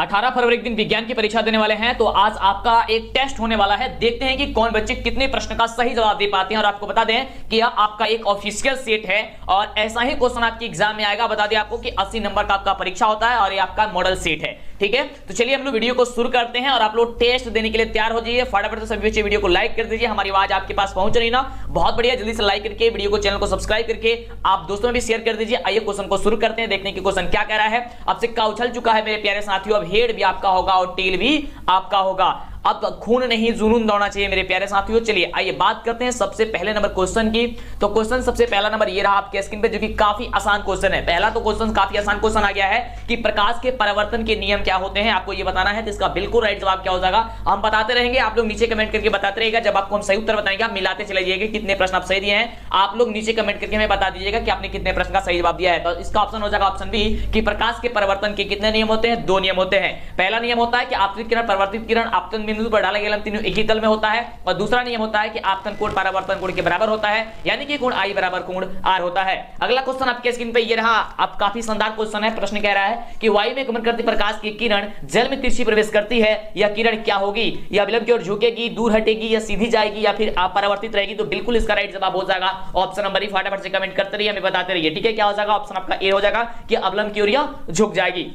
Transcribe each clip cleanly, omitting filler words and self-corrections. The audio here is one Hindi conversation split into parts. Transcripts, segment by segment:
18 फरवरी के दिन विज्ञान की परीक्षा देने वाले हैं, तो आज आपका एक टेस्ट होने वाला है। देखते हैं कि कौन बच्चे कितने प्रश्न का सही जवाब दे पाते हैं। और आपको बता दें कि यह आपका एक ऑफिशियल सेट है और ऐसा ही क्वेश्चन आपके एग्जाम में आएगा। बता दें आपको कि 80 नंबर का आपका परीक्षा होता है और ये आपका मॉडल सेट है। ठीक है, तो चलिए हम लोग वीडियो को शुरू करते हैं और आप लोग टेस्ट देने के लिए तैयार हो जाइए। फटाफट से सभी बच्चे वीडियो को लाइक कर दीजिए। हमारी आवाज आपके पास पहुंच रही ना, बहुत बढ़िया। जल्दी से लाइक करके वीडियो को, चैनल को सब्सक्राइब करके आप दोस्तों में भी शेयर कर दीजिए। आइए क्वेश्चन को शुरू करते हैं, देखते हैं कि क्वेश्चन क्या कह रहा है। अब सिक्का उछल चुका है मेरे प्यारे साथियों, अब हेड भी आपका होगा और टेल भी आपका होगा। अब खून नहीं जुनून दौड़ना चाहिए मेरे प्यारे साथियों। चलिए आइए बात करते हैं सबसे पहले नंबर क्वेश्चन की। तो क्वेश्चन सबसे पहला नंबर ये रहा आपके स्क्रीन पे, जो कि काफी आसान क्वेश्चन है। पहला तो क्वेश्चन काफी आसान क्वेश्चन आ गया है कि प्रकाश के परावर्तन के नियम क्या होते हैं, आपको ये बताना है। तो इसका बिल्कुल राइट जवाब क्या हो जाएगा हम बताते रहेंगे, आप लोग नीचे कमेंट करके बताते रहिएगा। जब आपको हम सही उत्तर बताएंगे आप मिलाते चले जाइएगा कितने प्रश्न आप सही दिए हैं। आप लोग नीचे कमेंट करके हमें बता दीजिएगा कि आपने कितने प्रश्न का सही जवाब दिया है। तो इसका ऑप्शन हो जाएगा ऑप्शन बी कि प्रकाश के परिवर्तन के कितने नियम होते हैं, 2 नियम होते हैं। पहला नियम होता है कि आपतित किरण परिवर्तित किरण आपतन बिंदु पर डाला गया तीनों एक ही तल में होता है। और दूसरा नियम होता है कि आपतन कोण परावर्तन कोण के बराबर होता है, यानी कि कोण आई बराबर कोण आर होता है। अगला क्वेश्चन आपके स्क्रीन पे ये रहा। अब काफी शानदार क्वेश्चन है। प्रश्न कह रहा है कि वायु में गमन करती प्रकाश की किरण जल में तिरछी प्रवेश करती है, यह किरण क्या होगी? या विलंब की ओर झुकेगी, दूर हटेगी, या सीधी जाएगी, या फिर अपरिवर्तित रहेगी? तो बिल्कुल इसका राइट जवाब हो जाएगा ऑप्शन नंबर ई। फटाफट से कमेंट करते रहिए, हमें बताते रहिए। ठीक है, क्या हो जाएगा? ऑप्शन आपका ए हो जाएगा कि अवलंब की ओर या झुक जाएगी।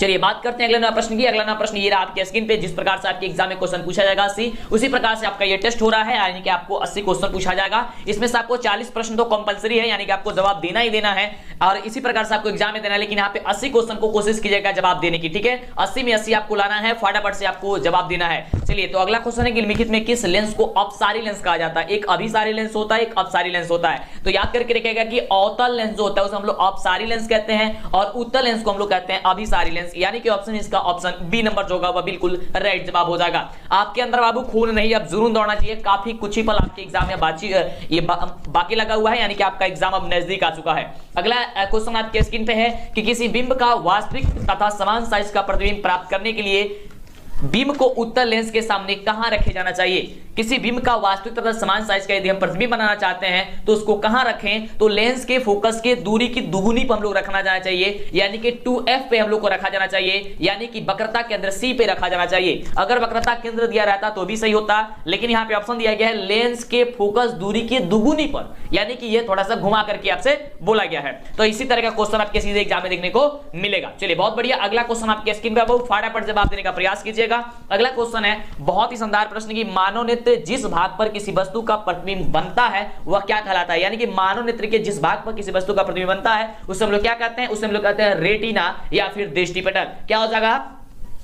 चलिए बात करते हैं अगले नंबर प्रश्न की। अगला नंबर प्रश्न ये रहा आपके स्क्रीन पे। जिस प्रकार से आपके एग्जाम में क्वेश्चन पूछा जाएगा 80, उसी प्रकार से आपका ये टेस्ट हो रहा है, यानी कि आपको 80 क्वेश्चन पूछा जाएगा। इसमें से आपको 40 प्रश्न तो कंपलसरी है, यानी कि आपको जवाब देना ही देना है और इसी प्रकार से आपको एग्जाम में देना है। लेकिन यहाँ पे 80 क्वेश्चन को कोशिश कीजिएगा जवाब देने की। ठीक है, 80 में 80 आपको लाना है, फटाफट से आपको जवाब देना है। चलिए, तो अगला क्वेश्चन है कि निम्नलिखित में किस लेंस को अपसारी लेंस कहा जाता है? एक अभिसारी लेंस होता है, एक अपसारी लेंस होता है। तो याद करके रखिएगा कि अवतल लेंस जो होता है उसे हम लोग अपसारी लेंस कहते हैं और उत्तल लेंस को हम लोग कहते हैं अभिसारी लेंस, यानी कि ऑप्शन इसका ऑप्शन बी नंबर जो होगा वह बिल्कुल राइट जवाब हो जाएगा। आपके अंदर बाबू खून नहीं, अब जुनून दौड़ना चाहिए। काफी कुछ ही पल आपके एग्जाम में बाकी लगा हुआ है, यानी कि आपका एग्जाम अब नजदीक आ चुका है। अगला क्वेश्चन आपके स्क्रीन पे है कि किसी बिंब का वास्तविक तथा समान साइज का प्रतिबिंब प्राप्त करने के लिए बिंब को उत्तल लेंस के सामने कहां रखे जाना चाहिए? किसी बिंब का वास्तविक तथा समान साइज का यदि हम प्रतिबिंब बनाना चाहते हैं तो उसको कहां रखें? तो लेंस के फोकस के दूरी की दुगुनी पर हम लोग रखना जाना चाहिए, यानी कि 2f पे हम लोग को रखा जाना चाहिए, यानी कि वक्रता केंद्र C पे रखा जाना चाहिए। अगर वक्रता केंद्र दिया रहता तो भी सही होता, लेकिन यहाँ पे ऑप्शन दिया गया है लेंस के फोकस दूरी की दुगुनी पर, यानी कि ये थोड़ा सा घुमा करके आपसे बोला गया है। तो इसी तरह का क्वेश्चन आपके सीधे एग्जाम में देखने को मिलेगा। चलिए बहुत बढ़िया। अगला क्वेश्चन आपके स्क्रीन पे बहुत फटाफट जवाब देने का प्रयास कीजिए। अगला क्वेश्चन है बहुत ही शानदार प्रश्न की मानव नेत्र जिस भाग पर किसी वस्तु का प्रतिबिंब बनता है वह क्या कहलाता है? यानी कि मानव नेत्र के जिस भाग पर किसी वस्तु का प्रतिबिंब बनता है उसे हम लोग क्या कहते हैं? उसे हम लोग कहते हैं रेटिना या फिर दृष्टिपटल। क्या हो जाएगा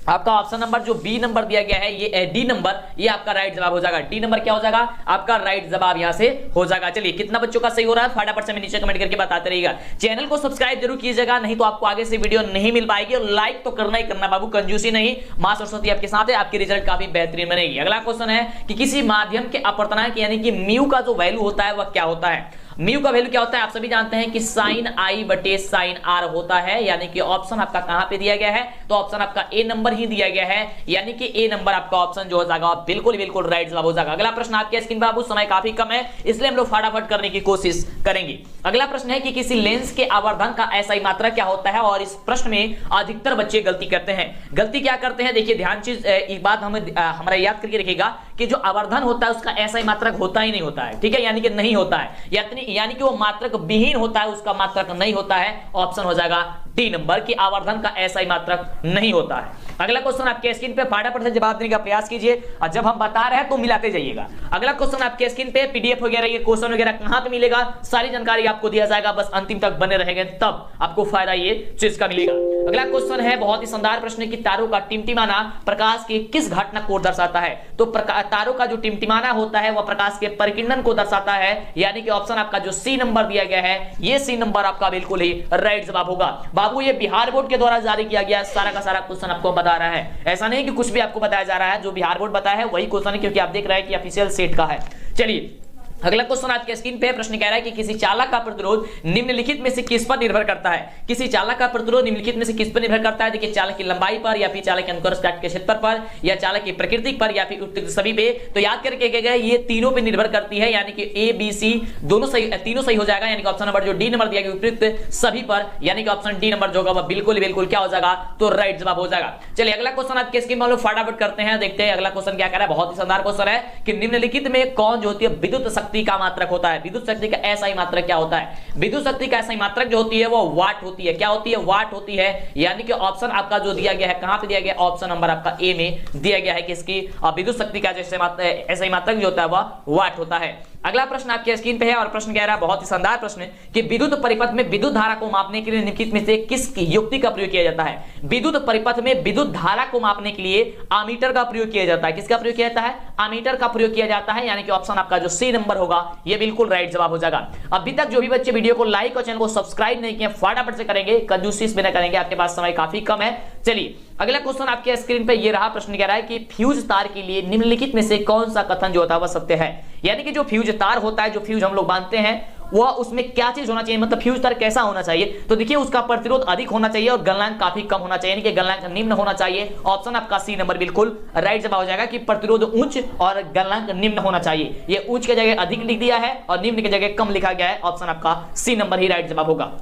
आपका ऑप्शन नंबर जो बी नंबर दिया गया है, ये डी नंबर, ये आपका राइट जवाब हो जाएगा। डी नंबर क्या हो जाएगा? आपका राइट जवाब यहां से हो जाएगा। चलिए कितना बच्चों का सही हो रहा है फटाफट से नीचे कमेंट करके बताते रहिएगा। चैनल को सब्सक्राइब जरूर कीजिएगा, नहीं तो आपको आगे से वीडियो नहीं मिल पाएगी। और लाइक तो करना ही करना बाबू, कंजूसी नहीं। मां सरस्वती आपके साथ है, आपकी रिजल्ट काफी बेहतरीन बनेगी। अगला क्वेश्चन है कि किसी माध्यम के अपवर्तनांक यानी कि म्यू का जो वैल्यू होता है वह क्या होता है? म्यू का वैल्यू क्या होता है? आप सभी जानते हैं कि साइन आई बटे साइन आर होता है, यानी कि ऑप्शन आपका कहां पे दिया गया है? तो ऑप्शन आपका ए नंबर ही दिया गया है, यानी कि ए नंबर आपका ऑप्शन जो हो जाएगा बिल्कुल बिल्कुल राइट जवाब हो जाएगा। अगला प्रश्न आपके स्क्रीन पर बाबू, समय काफी कम है इसलिए हम लोग फटाफट करने की कोशिश करेंगे। अगला प्रश्न है कि किसी लेंस के आवर्धन का एसआई मात्रा क्या होता है? और इस प्रश्न में अधिकतर बच्चे गलती करते हैं। गलती क्या करते हैं? देखिए ध्यान चीज एक बात हमारा याद करके रखिएगा कि जो आवर्धन होता है उसका एसआई मात्रक होता ही नहीं होता है। ठीक है, यानी कि नहीं होता है, यानी कि वो मात्रक विहीन होता है, उसका मात्रक नहीं होता है। ऑप्शन हो जाएगा डी नंबर की आवर्धन का एसआई मात्रक नहीं होता है। अगला क्वेश्चन आपके स्क्रीन पे फटाफट से जवाब देने का प्रयास कीजिए और जब हम बता रहे हैं तो मिलाते जाइएगा। अगला क्वेश्चन आपके स्क्रीन पे पीडीएफ वगैरह ये क्वेश्चन वगैरह कहां पे मिलेगा, सारी जानकारी आपको दिया जाएगा, बस अंतिम तक बने रहेंगे तब आपको फायदा ये चीज का मिलेगा। अगला क्वेश्चन है बहुत ही शानदार प्रश्न की तारों का टिमटिमाना प्रकाश की किस घटना को दर्शाता है? तो तारों का जो टिमटिमाना होता है वह प्रकाश के परिकिरणन को दर्शाता है, यानी कि ऑप्शन आपका जो सी नंबर दिया गया है ये सी नंबर आपका बिल्कुल ही राइट जवाब होगा। बाबू ये बिहार बोर्ड के द्वारा जारी किया गया सारा का सारा क्वेश्चन आपको बता रहा है, ऐसा नहीं कि कुछ भी आपको बताया जा रहा है। जो बिहार बोर्ड बताया है वही क्वेश्चन है, क्योंकि आप देख रहे हैं कि ऑफिशियल सेट का है। चलिए अगला क्वेश्चन आपके स्क्रीन पे प्रश्न कह रहा है कि किसी चालक का प्रतिरोध निम्नलिखित में से किस पर निर्भर करता है। किसी चालक का प्रतिरोध निम्नलिखित में से किस पर निर्भर करता है। देखिए, चालक की लंबाई पर, या फिर चालक के अनुक्रॉस काट के क्षेत्र पर, या चालक की प्रकृति पर, या फिर उपयुक्त सभी पे। तो याद करके गए ये तीनों पे निर्भर करती है, यानी कि ए बी सी दोनों सही, तीनों सही हो जाएगा। यानी कि ऑप्शन नंबर जो डी नंबर दिया गया उपयुक्त सभी पर, यानी कि ऑप्शन डी नंबर जो होगा वह बिल्कुल क्या हो जाएगा, तो राइट जवाब हो जाएगा। चलिए अगला क्वेश्चन आपके स्क्रीन में फटाफट करते हैं, देखते हैं अगला क्वेश्चन क्या कह रहा है। बहुत ही शानदार क्वेश्चन है कि निम्नलिखित में कौन जो होती है विद्युत शक्ति का मात्रक होता है। विद्युत शक्ति का एसआई मात्रक क्या होता है। विद्युत शक्ति का एसआई मात्रक जो होती है वो वाट होती है। क्या होती है, वाट होती है। यानी कि ऑप्शन आपका जो दिया गया है, कहां पे दिया गया, ऑप्शन नंबर आपका ए में दिया गया है कि इसकी विद्युत शक्ति का जो एसआई मात्रक जो होता है वह वाट होता है। अगला प्रश्न आपके स्क्रीन पे है और प्रश्न कह रहा है, बहुत ही शानदार प्रश्न कि विद्युत परिपथ में विद्युत धारा को मापने के लिए निम्नलिखित में से किस युक्ति का प्रयोग किया जाता है। विद्युत परिपथ में विद्युत धारा को मापने के लिए अमीटर का प्रयोग किया जाता है। किसका प्रयोग किया जाता है, अमीटर का प्रयोग किया जाता है। यानी कि ऑप्शन आपका जो सी नंबर होगा ये बिल्कुल राइट जवाब हो जाएगा। अभी तक जो भी बच्चे वीडियो को लाइक और चैनल को सब्सक्राइब नहीं किए फटाफट से करेंगे, कंजूसी बिना करेंगे, आपके पास समय काफी कम है। चलिए अगला क्वेश्चन आपके स्क्रीन पे ये रहा। प्रश्न कह रहा है कि फ्यूज तार के लिए निम्नलिखित में से कौन सा कथन जो होता है वह सत्य है। यानी कि जो फ्यूज तार होता है, जो फ्यूज हम लोग बांधते हैं, वह उसमें क्या चीज होना चाहिए, मतलब फ्यूज तार कैसा होना चाहिए। तो देखिए उसका प्रतिरोध अधिक होना चाहिए और गलनांक काफी कम होना चाहिए, यानी कि गलनांक निम्न होना चाहिए। ऑप्शन आपका सी नंबर बिल्कुल राइट जवाब हो जाएगा कि प्रतिरोध उच्च और गलनांक निम्न होना चाहिए। ये उच्च की जगह अधिक लिख दिया है और निम्न की जगह कम लिखा गया है। ऑप्शन आपका सी नंबर ही राइट जवाब होगा।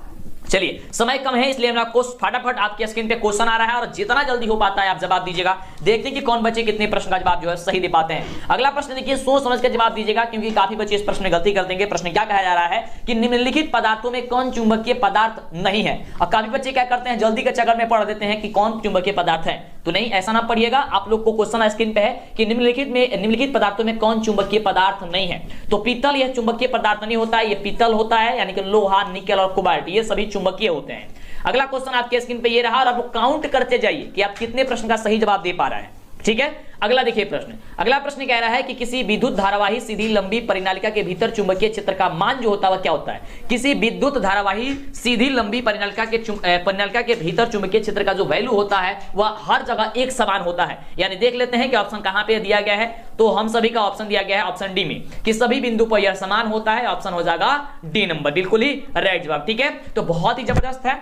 चलिए समय कम है इसलिए मैं आपको फटाफट आपके स्क्रीन पे क्वेश्चन आ रहा है और जितना जल्दी हो पाता है आप जवाब दीजिएगा। देखते हैं कि कौन बच्चे कितने प्रश्न का जवाब जो है सही दे पाते हैं। अगला प्रश्न देखिए, सोच समझ कर जवाब दीजिएगा क्योंकि काफी बच्चे इस प्रश्न में गलती कर देंगे। प्रश्न क्या कहा जा रहा है कि निम्नलिखित पदार्थों में कौन चुंबकीय पदार्थ नहीं है। और काफी बच्चे क्या करते हैं, जल्दी के चक्कर में पढ़ देते हैं कि कौन चुंबकीय पदार्थ है। तो नहीं, ऐसा ना पढ़िएगा। आप लोग को क्वेश्चन स्क्रीन पे है कि निम्नलिखित पदार्थों में कौन चुंबकीय पदार्थ नहीं है। तो पीतल यह चुंबकीय पदार्थ नहीं होता है, ये पीतल होता है, यानी कि लोहा, निकेल और कोबाल्ट ये सभी चुंबकीय होते हैं। अगला क्वेश्चन आपके स्क्रीन पे ये रहा और आप काउंट करते जाइए कि आप कितने प्रश्न का सही जवाब दे पा रहे हैं। ठीक है, अगला देखिए प्रश्न। अगला प्रश्न कह रहा है कि किसी विद्युत धारावाही सीधी लंबी परिनालिका के भीतर चुंबकीय क्षेत्र का मान जो होता है वह क्या होता है। किसी विद्युत धारावाही सीधी लंबी परिनालिका के भीतर चुंबकीय क्षेत्र का जो वैल्यू होता है वह हर जगह एक समान होता है। यानी देख लेते हैं कि ऑप्शन कहां पे दिया गया है। तो हम सभी का ऑप्शन दिया गया है ऑप्शन डी में कि सभी बिंदु पर यह समान होता है। ऑप्शन हो जाएगा डी नंबर, बिल्कुल ही राइट जवाब। ठीक है, तो बहुत ही जबरदस्त है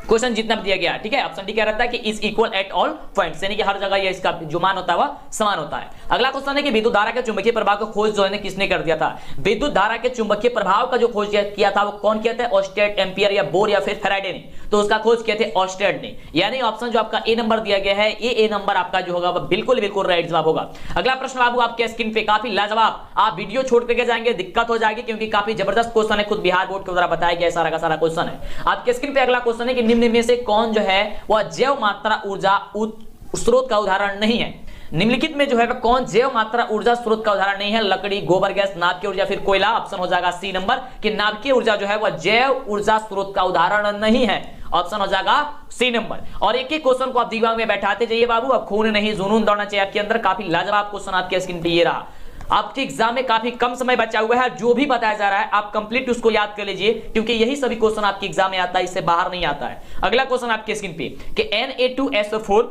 क्वेश्चन जितना भी दिया गया। ठीक है, ऑप्शन डी कह रहा था कि is equal at all points, यानी कि हर जगह ये इसका जो मान होता है वह समान होता है। अगला क्वेश्चन है कि विद्युत धारा के चुंबकीय प्रभाव का खोज जो है किसने कर दिया था। विद्युत धारा के चुंबकीय प्रभाव का जो खोज किया था वो कौन किया था, ऑस्टेड, एम्पियर या बोर या फिर फैराडे ने। तो उसका खोज किए थे ऑस्टेड ने। यानी ऑप्शन जो आपका ए नंबर दिया गया है, ए नंबर आपका जो होगा वह बिल्कुल राइट जवाब होगा। अगला प्रश्न बाबू आपके स्क्रीन पे काफी लाजवाब, आप वीडियो छोड़ करके जाएंगे दिक्कत हो जाएगी क्योंकि काफी जबरदस्त क्वेश्चन है, खुद बिहार बोर्ड के द्वारा बताया गया सारा का सारा क्वेश्चन है। आपके स्क्रीन पे अगला क्वेश्चन है कि निम्न में से कौन जो है वह जैव मात्रा ऊर्जा स्रोत का उदाहरण नहीं है। निम्नलिखित में जो है कौन जैव मात्रा ऊर्जा स्रोत का उदाहरण नहीं है। लकड़ी, गोबर गैस, नाभिकीय ऊर्जा, फिर कोयला। ऑप्शन हो जाएगा सी नंबर कि नाभिकीय ऊर्जा जो है वह जैव ऊर्जा स्रोत का उदाहरण नहीं है। ऑप्शन हो जाएगा सी नंबर। और एक एक क्वेश्चन को आप दिमाग में बैठाते जाइए बाबू, अब खून नहीं जुनून दौड़ना चाहिए आपके अंदर। काफी लाजवाब क्वेश्चन आपके स्क्रीन पे ये रहा। आपके एग्जाम में काफी कम समय बचा हुआ है, जो भी बताया जा रहा है आप कंप्लीट उसको याद कर लीजिए क्योंकि यही सभी क्वेश्चन आपके एग्जाम में आता है, इससे बाहर नहीं आता है। अगला क्वेश्चन आपके स्क्रीन पे कि Na2SO4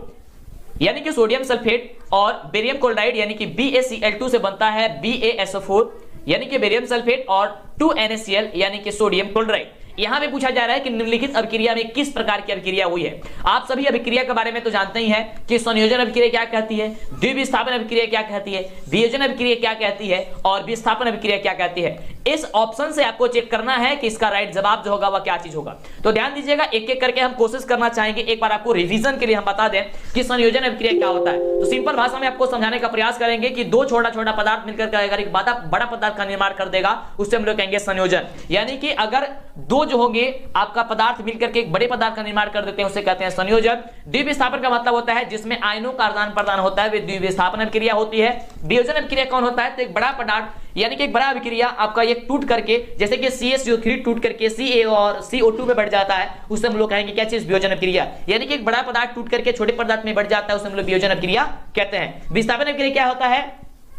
यानी कि सोडियम सल्फेट और बेरियम क्लोराइड यानी कि BaCl2 से बनता है BaSO4 यानी कि बेरियम सल्फेट और 2NaCl यानी कि सोडियम क्लोराइड। यहां पे पूछा जा रहा है कि निम्नलिखित अभिक्रिया में किस प्रकार की अभिक्रिया हुई है। आप सभी अभिक्रिया के बारे में तो जानते ही हैं कि संयोजन अभिक्रिया क्या कहती है, द्विविस्थापन अभिक्रिया क्या कहती है, वियोजन अभिक्रिया क्या कहती है और विस्थापन अभिक्रिया क्या कहती है। इस ऑप्शन से आपको चेक करना है कि इसका राइट जवाब जो होगा वह क्या चीज होगा। तो ध्यान दीजिएगा, एक एक करके हम कोशिश करना चाहेंगे। एक बार आपको रिवीजन के लिए हम बता दें कि संयोजन अभिक्रिया क्या होता है। तो सिंपल भाषा में आपको समझाने का प्रयास करेंगे कि दो छोटा छोटा पदार्थ मिलकर अगर एक बड़ा पदार्थ का निर्माण कर देगा उससे हम लोग कहेंगे संयोजन। यानी कि अगर दो जो होंगे आपका पदार्थ मिलकर के एक बड़े पदार्थ का निर्माण कर देते हैं उसे कहते हैं संयोजन। द्विविस्थापन का मतलब होता है जिसमें आयनों का आदान प्रदान होता है, वे द्विविस्थापन अभिक्रिया होती है। वियोजन अभिक्रिया कौन होता है, तो एक बड़ा पदार्थ यानी कि एक बड़ा अभिक्रिया आपका एक टूट करके जैसे कि CH3 टूट करके Ca और CO2 में बढ़ जाता है, उसे हम लोग कहेंगे क्या चीज, वियोजन अभिक्रिया। यानी कि एक बड़ा पदार्थ टूट करके छोटे पदार्थ में बढ़ जाता है, उसे हम लोग वियोजन अभिक्रिया कहते हैं। विस्थापन अभिक्रिया क्या होता है,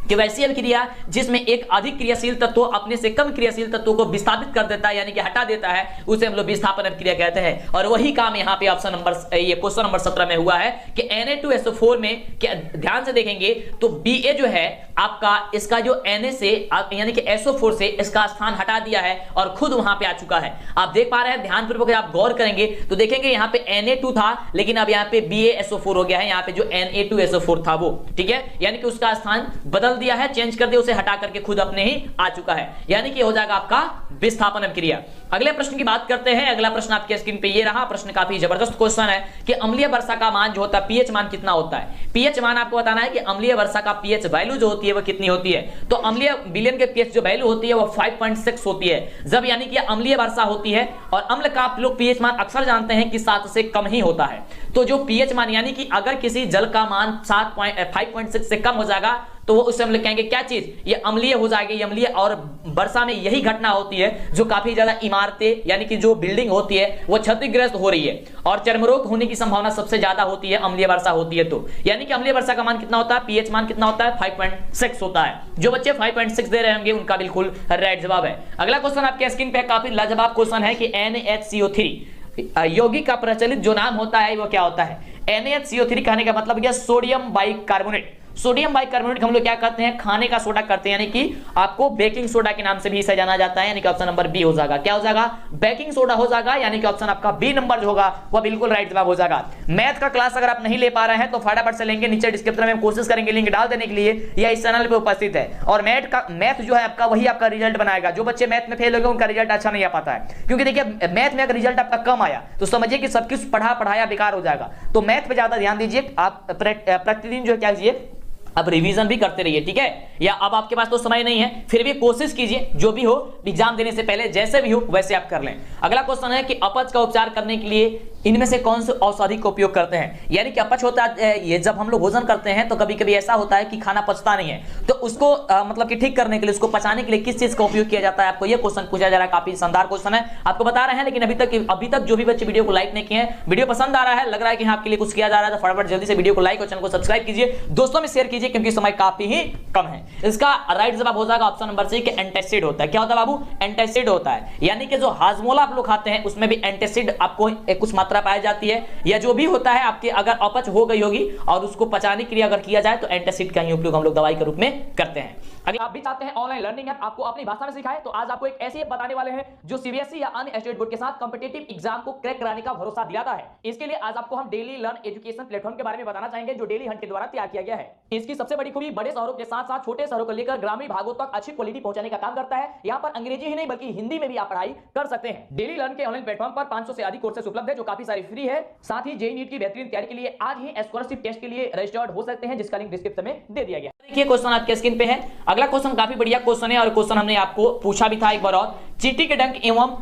कि वैसी अभिक्रिया जिसमें एक अधिक क्रियाशील तत्व अपने से कम क्रियाशील तत्वों को विस्थापित कर देता है, यानी कि हटा देता है, उसे हम लोग विस्थापन अभिक्रिया कहते हैं। और वही काम यहाँ पे ऑप्शन नंबर ये क्वेश्चन नंबर 17 में हुआ है कि Na2SO4 में क्या ध्यान से देखेंगे तो Ba जो है आपका इसका जो Na से यानी कि SO4 से इसका स्थान हटा दिया है और खुद वहां पे आ चुका है। आप देख पा रहे हैं, ध्यानपूर्वक आप गौर करेंगे तो देखेंगे यहाँ पे Na2 था लेकिन अब यहाँ पे BaSO4 हो गया है, यहाँ पे जो Na2SO4 था वो, ठीक है, यानी कि उसका स्थान बदल दिया है, चेंज कर दिया, उसे हटा करके खुद अपने ही आ चुका है, यानी कि हो जाएगा आपका विस्थापन अभिक्रिया। अगले प्रश्न की बात करते हैं। अगला प्रश्न आपके स्क्रीन पे ये रहा। प्रश्न काफी जबरदस्त क्वेश्चन है कि अम्लीय वर्षा का मान जो होता है पीएच मान कितना होता है। पीएच मान आपको बताना है कि अम्लीय वर्षा का पीएच वैल्यू जो होती है वो कितनी होती है। तो अम्लीय विलयन के पीएच जो वैल्यू होती है वो 5.6 होती है, जब यानी कि अम्लीय वर्षा होती है। और अम्ल का आप लोग पीएच मान अक्सर जानते हैं कि 7 से कम ही होता है। तो जो पीएच मान यानी कि अगर किसी जल का मान 5.6 से कम हो जाएगा तो वो उससे हम लोग कहेंगे क्या चीज, ये अम्लीय हो जाएगी, ये अम्लीय। और वर्षा में यही घटना होती है जो काफी ज्यादा इमारतें यानी कि जो बिल्डिंग होती है वो क्षतिग्रस्त हो रही है और चर्मरोग होने की संभावना सबसे ज्यादा होती है अम्लीय वर्षा होती है। तो यानी कि अम्लीय वर्षा का मान कितना होता है, पीएच मान कितना होता है, 5.6 होता है। जो बच्चे 5.6 दे रहे होंगे उनका बिल्कुल राइट जवाब है। अगला क्वेश्चन आपके स्क्रीन पे काफी लाजवाब क्वेश्चन है कि NaHCO3 यौगिक का प्रचलित जो नाम होता है वो क्या होता है। NaHCO3 कहने का मतलब क्या, सोडियम बाइकार्बोनेट। सोडियम बाइकार्बोनेट हम लोग क्या करते हैं, खाने का सोडा करते हैं, यानी कि आपको बेकिंग सोडा के नाम से भी इसे जाना जाता है, यानी कि ऑप्शन नंबर बी हो जाएगा। क्या हो जाएगा, बेकिंग सोडा हो जाएगा, यानी कि ऑप्शन आपका बी नंबर जो होगा वह बिल्कुल राइट जवाब हो जाएगा। मैथ का क्लास अगर आप नहीं ले पा रहे हैं तो फटाफट से लेंगे, नीचे डिस्क्रिप्शन में हम कोशिश करेंगे लिंक डाल देने के लिए, या इस चैनल पे उपस्थित है। और मैथ जो है आपका वही आपका रिजल्ट बनाएगा। जो बच्चे मैथ में फेल हो गए उनका रिजल्ट अच्छा नहीं आ पाता है, क्योंकि देखिए मैथ में अगर रिजल्ट आपका कम आया तो समझिए कि सब कुछ पढ़ाया बेकार हो जाएगा। तो मैथ पे ज्यादा ध्यान दीजिए, आप प्रतिदिन जो क्या कीजिए, अब रिवीजन भी करते रहिए, ठीक है। या अब आपके पास तो समय नहीं है, फिर भी कोशिश कीजिए जो भी हो एग्जाम देने से पहले जैसे भी हो वैसे आप कर लें। अगला क्वेश्चन है कि अपच का उपचार करने के लिए इनमें से कौन से औषधि का उपयोग करते हैं। यानी कि अपच होता है, ये जब हम लोग भोजन करते हैं तो कभी कभी ऐसा होता है कि खाना पचता नहीं है, तो उसको मतलब कि ठीक करने के लिए, उसको पचाने के लिए किस चीज का उपयोग किया जाता है, आपको ये क्वेश्चन पूछा जा रहा है। काफी शानदार क्वेश्चन है, आपको बता रहे हैं। लेकिन अभी तक जो भी बच्चे वीडियो को लाइक नहीं किए हैं, वीडियो पसंद आ रहा है, लग रहा है कि आपके लिए कुछ किया जा रहा है, तो फटाफट जल्दी से वीडियो को लाइक और चैनल को सब्सक्राइब कीजिए, दोस्तों में शेयर कीजिए, क्योंकि समय काफी ही कम है। इसका राइट जवाब हो जाएगा ऑप्शन नंबर सी कि एंटासिड होता है। क्या होता है बाबू, एंटासिड होता है। यानी कि जो हाजमोला आप लोग खाते हैं उसमें भी एंटासिड आपको कुछ मात्रा पाई जाती है, या जो भी होता है आपके अगर अपच हो गई होगी और उसको पचाने के लिए अगर किया जाए तो एंटासिड का ही उपयोग हम लोग दवाई के रूप में करते हैं। अगर आप भी चाहते हैं ऑनलाइन लर्निंग ऐप आपको अपनी भाषा में सिखाए, तो आज आपको एक ऐसी ऐप बताने वाले हैं जो सीबीएसई या अन्य स्टेट बोर्ड के साथ कॉम्पिटिटिव एग्जाम को क्रैक कराने का भरोसा दिलाता है। इसके लिए आज आपको हम डेली लर्न एजुकेशन प्लेटफॉर्म के बारे में बताना चाहेंगे, जो डेली हंट के द्वारा तैयार किया गया है। इसकी सबसे बड़ी खूबी बड़े शहरों के साथ साथ छोटे शहरों को लेकर ग्रामीण भागों तक अच्छी क्वालिटी पहुंचाने का काम करता है। यहाँ पर अंग्रेजी ही नहीं बल्कि हिंदी में भी आप पढ़ाई कर सकते हैं। डेली लर्न के ऑनलाइन प्लेटफॉर्म पर 500 से अधिक कोर्सेज उपलब्ध है, जो काफी सारी फ्री है। साथ ही जेईई नीट की बेहतरीन तैयारी के लिए आज ही स्कॉलरशिप टेस्ट के लिए रजिस्टर्ड हो सकते हैं, जिसका लिंक डिस्क्रिप्शन में दे दिया गया। देखिए क्वेश्चन आपके स्क्रीन पे है। अगला क्वेश्चन काफी बढ़िया क्वेश्चन है और क्वेश्चन हमने आपको पूछा भी था एक बार और। चींटी के डंक एवं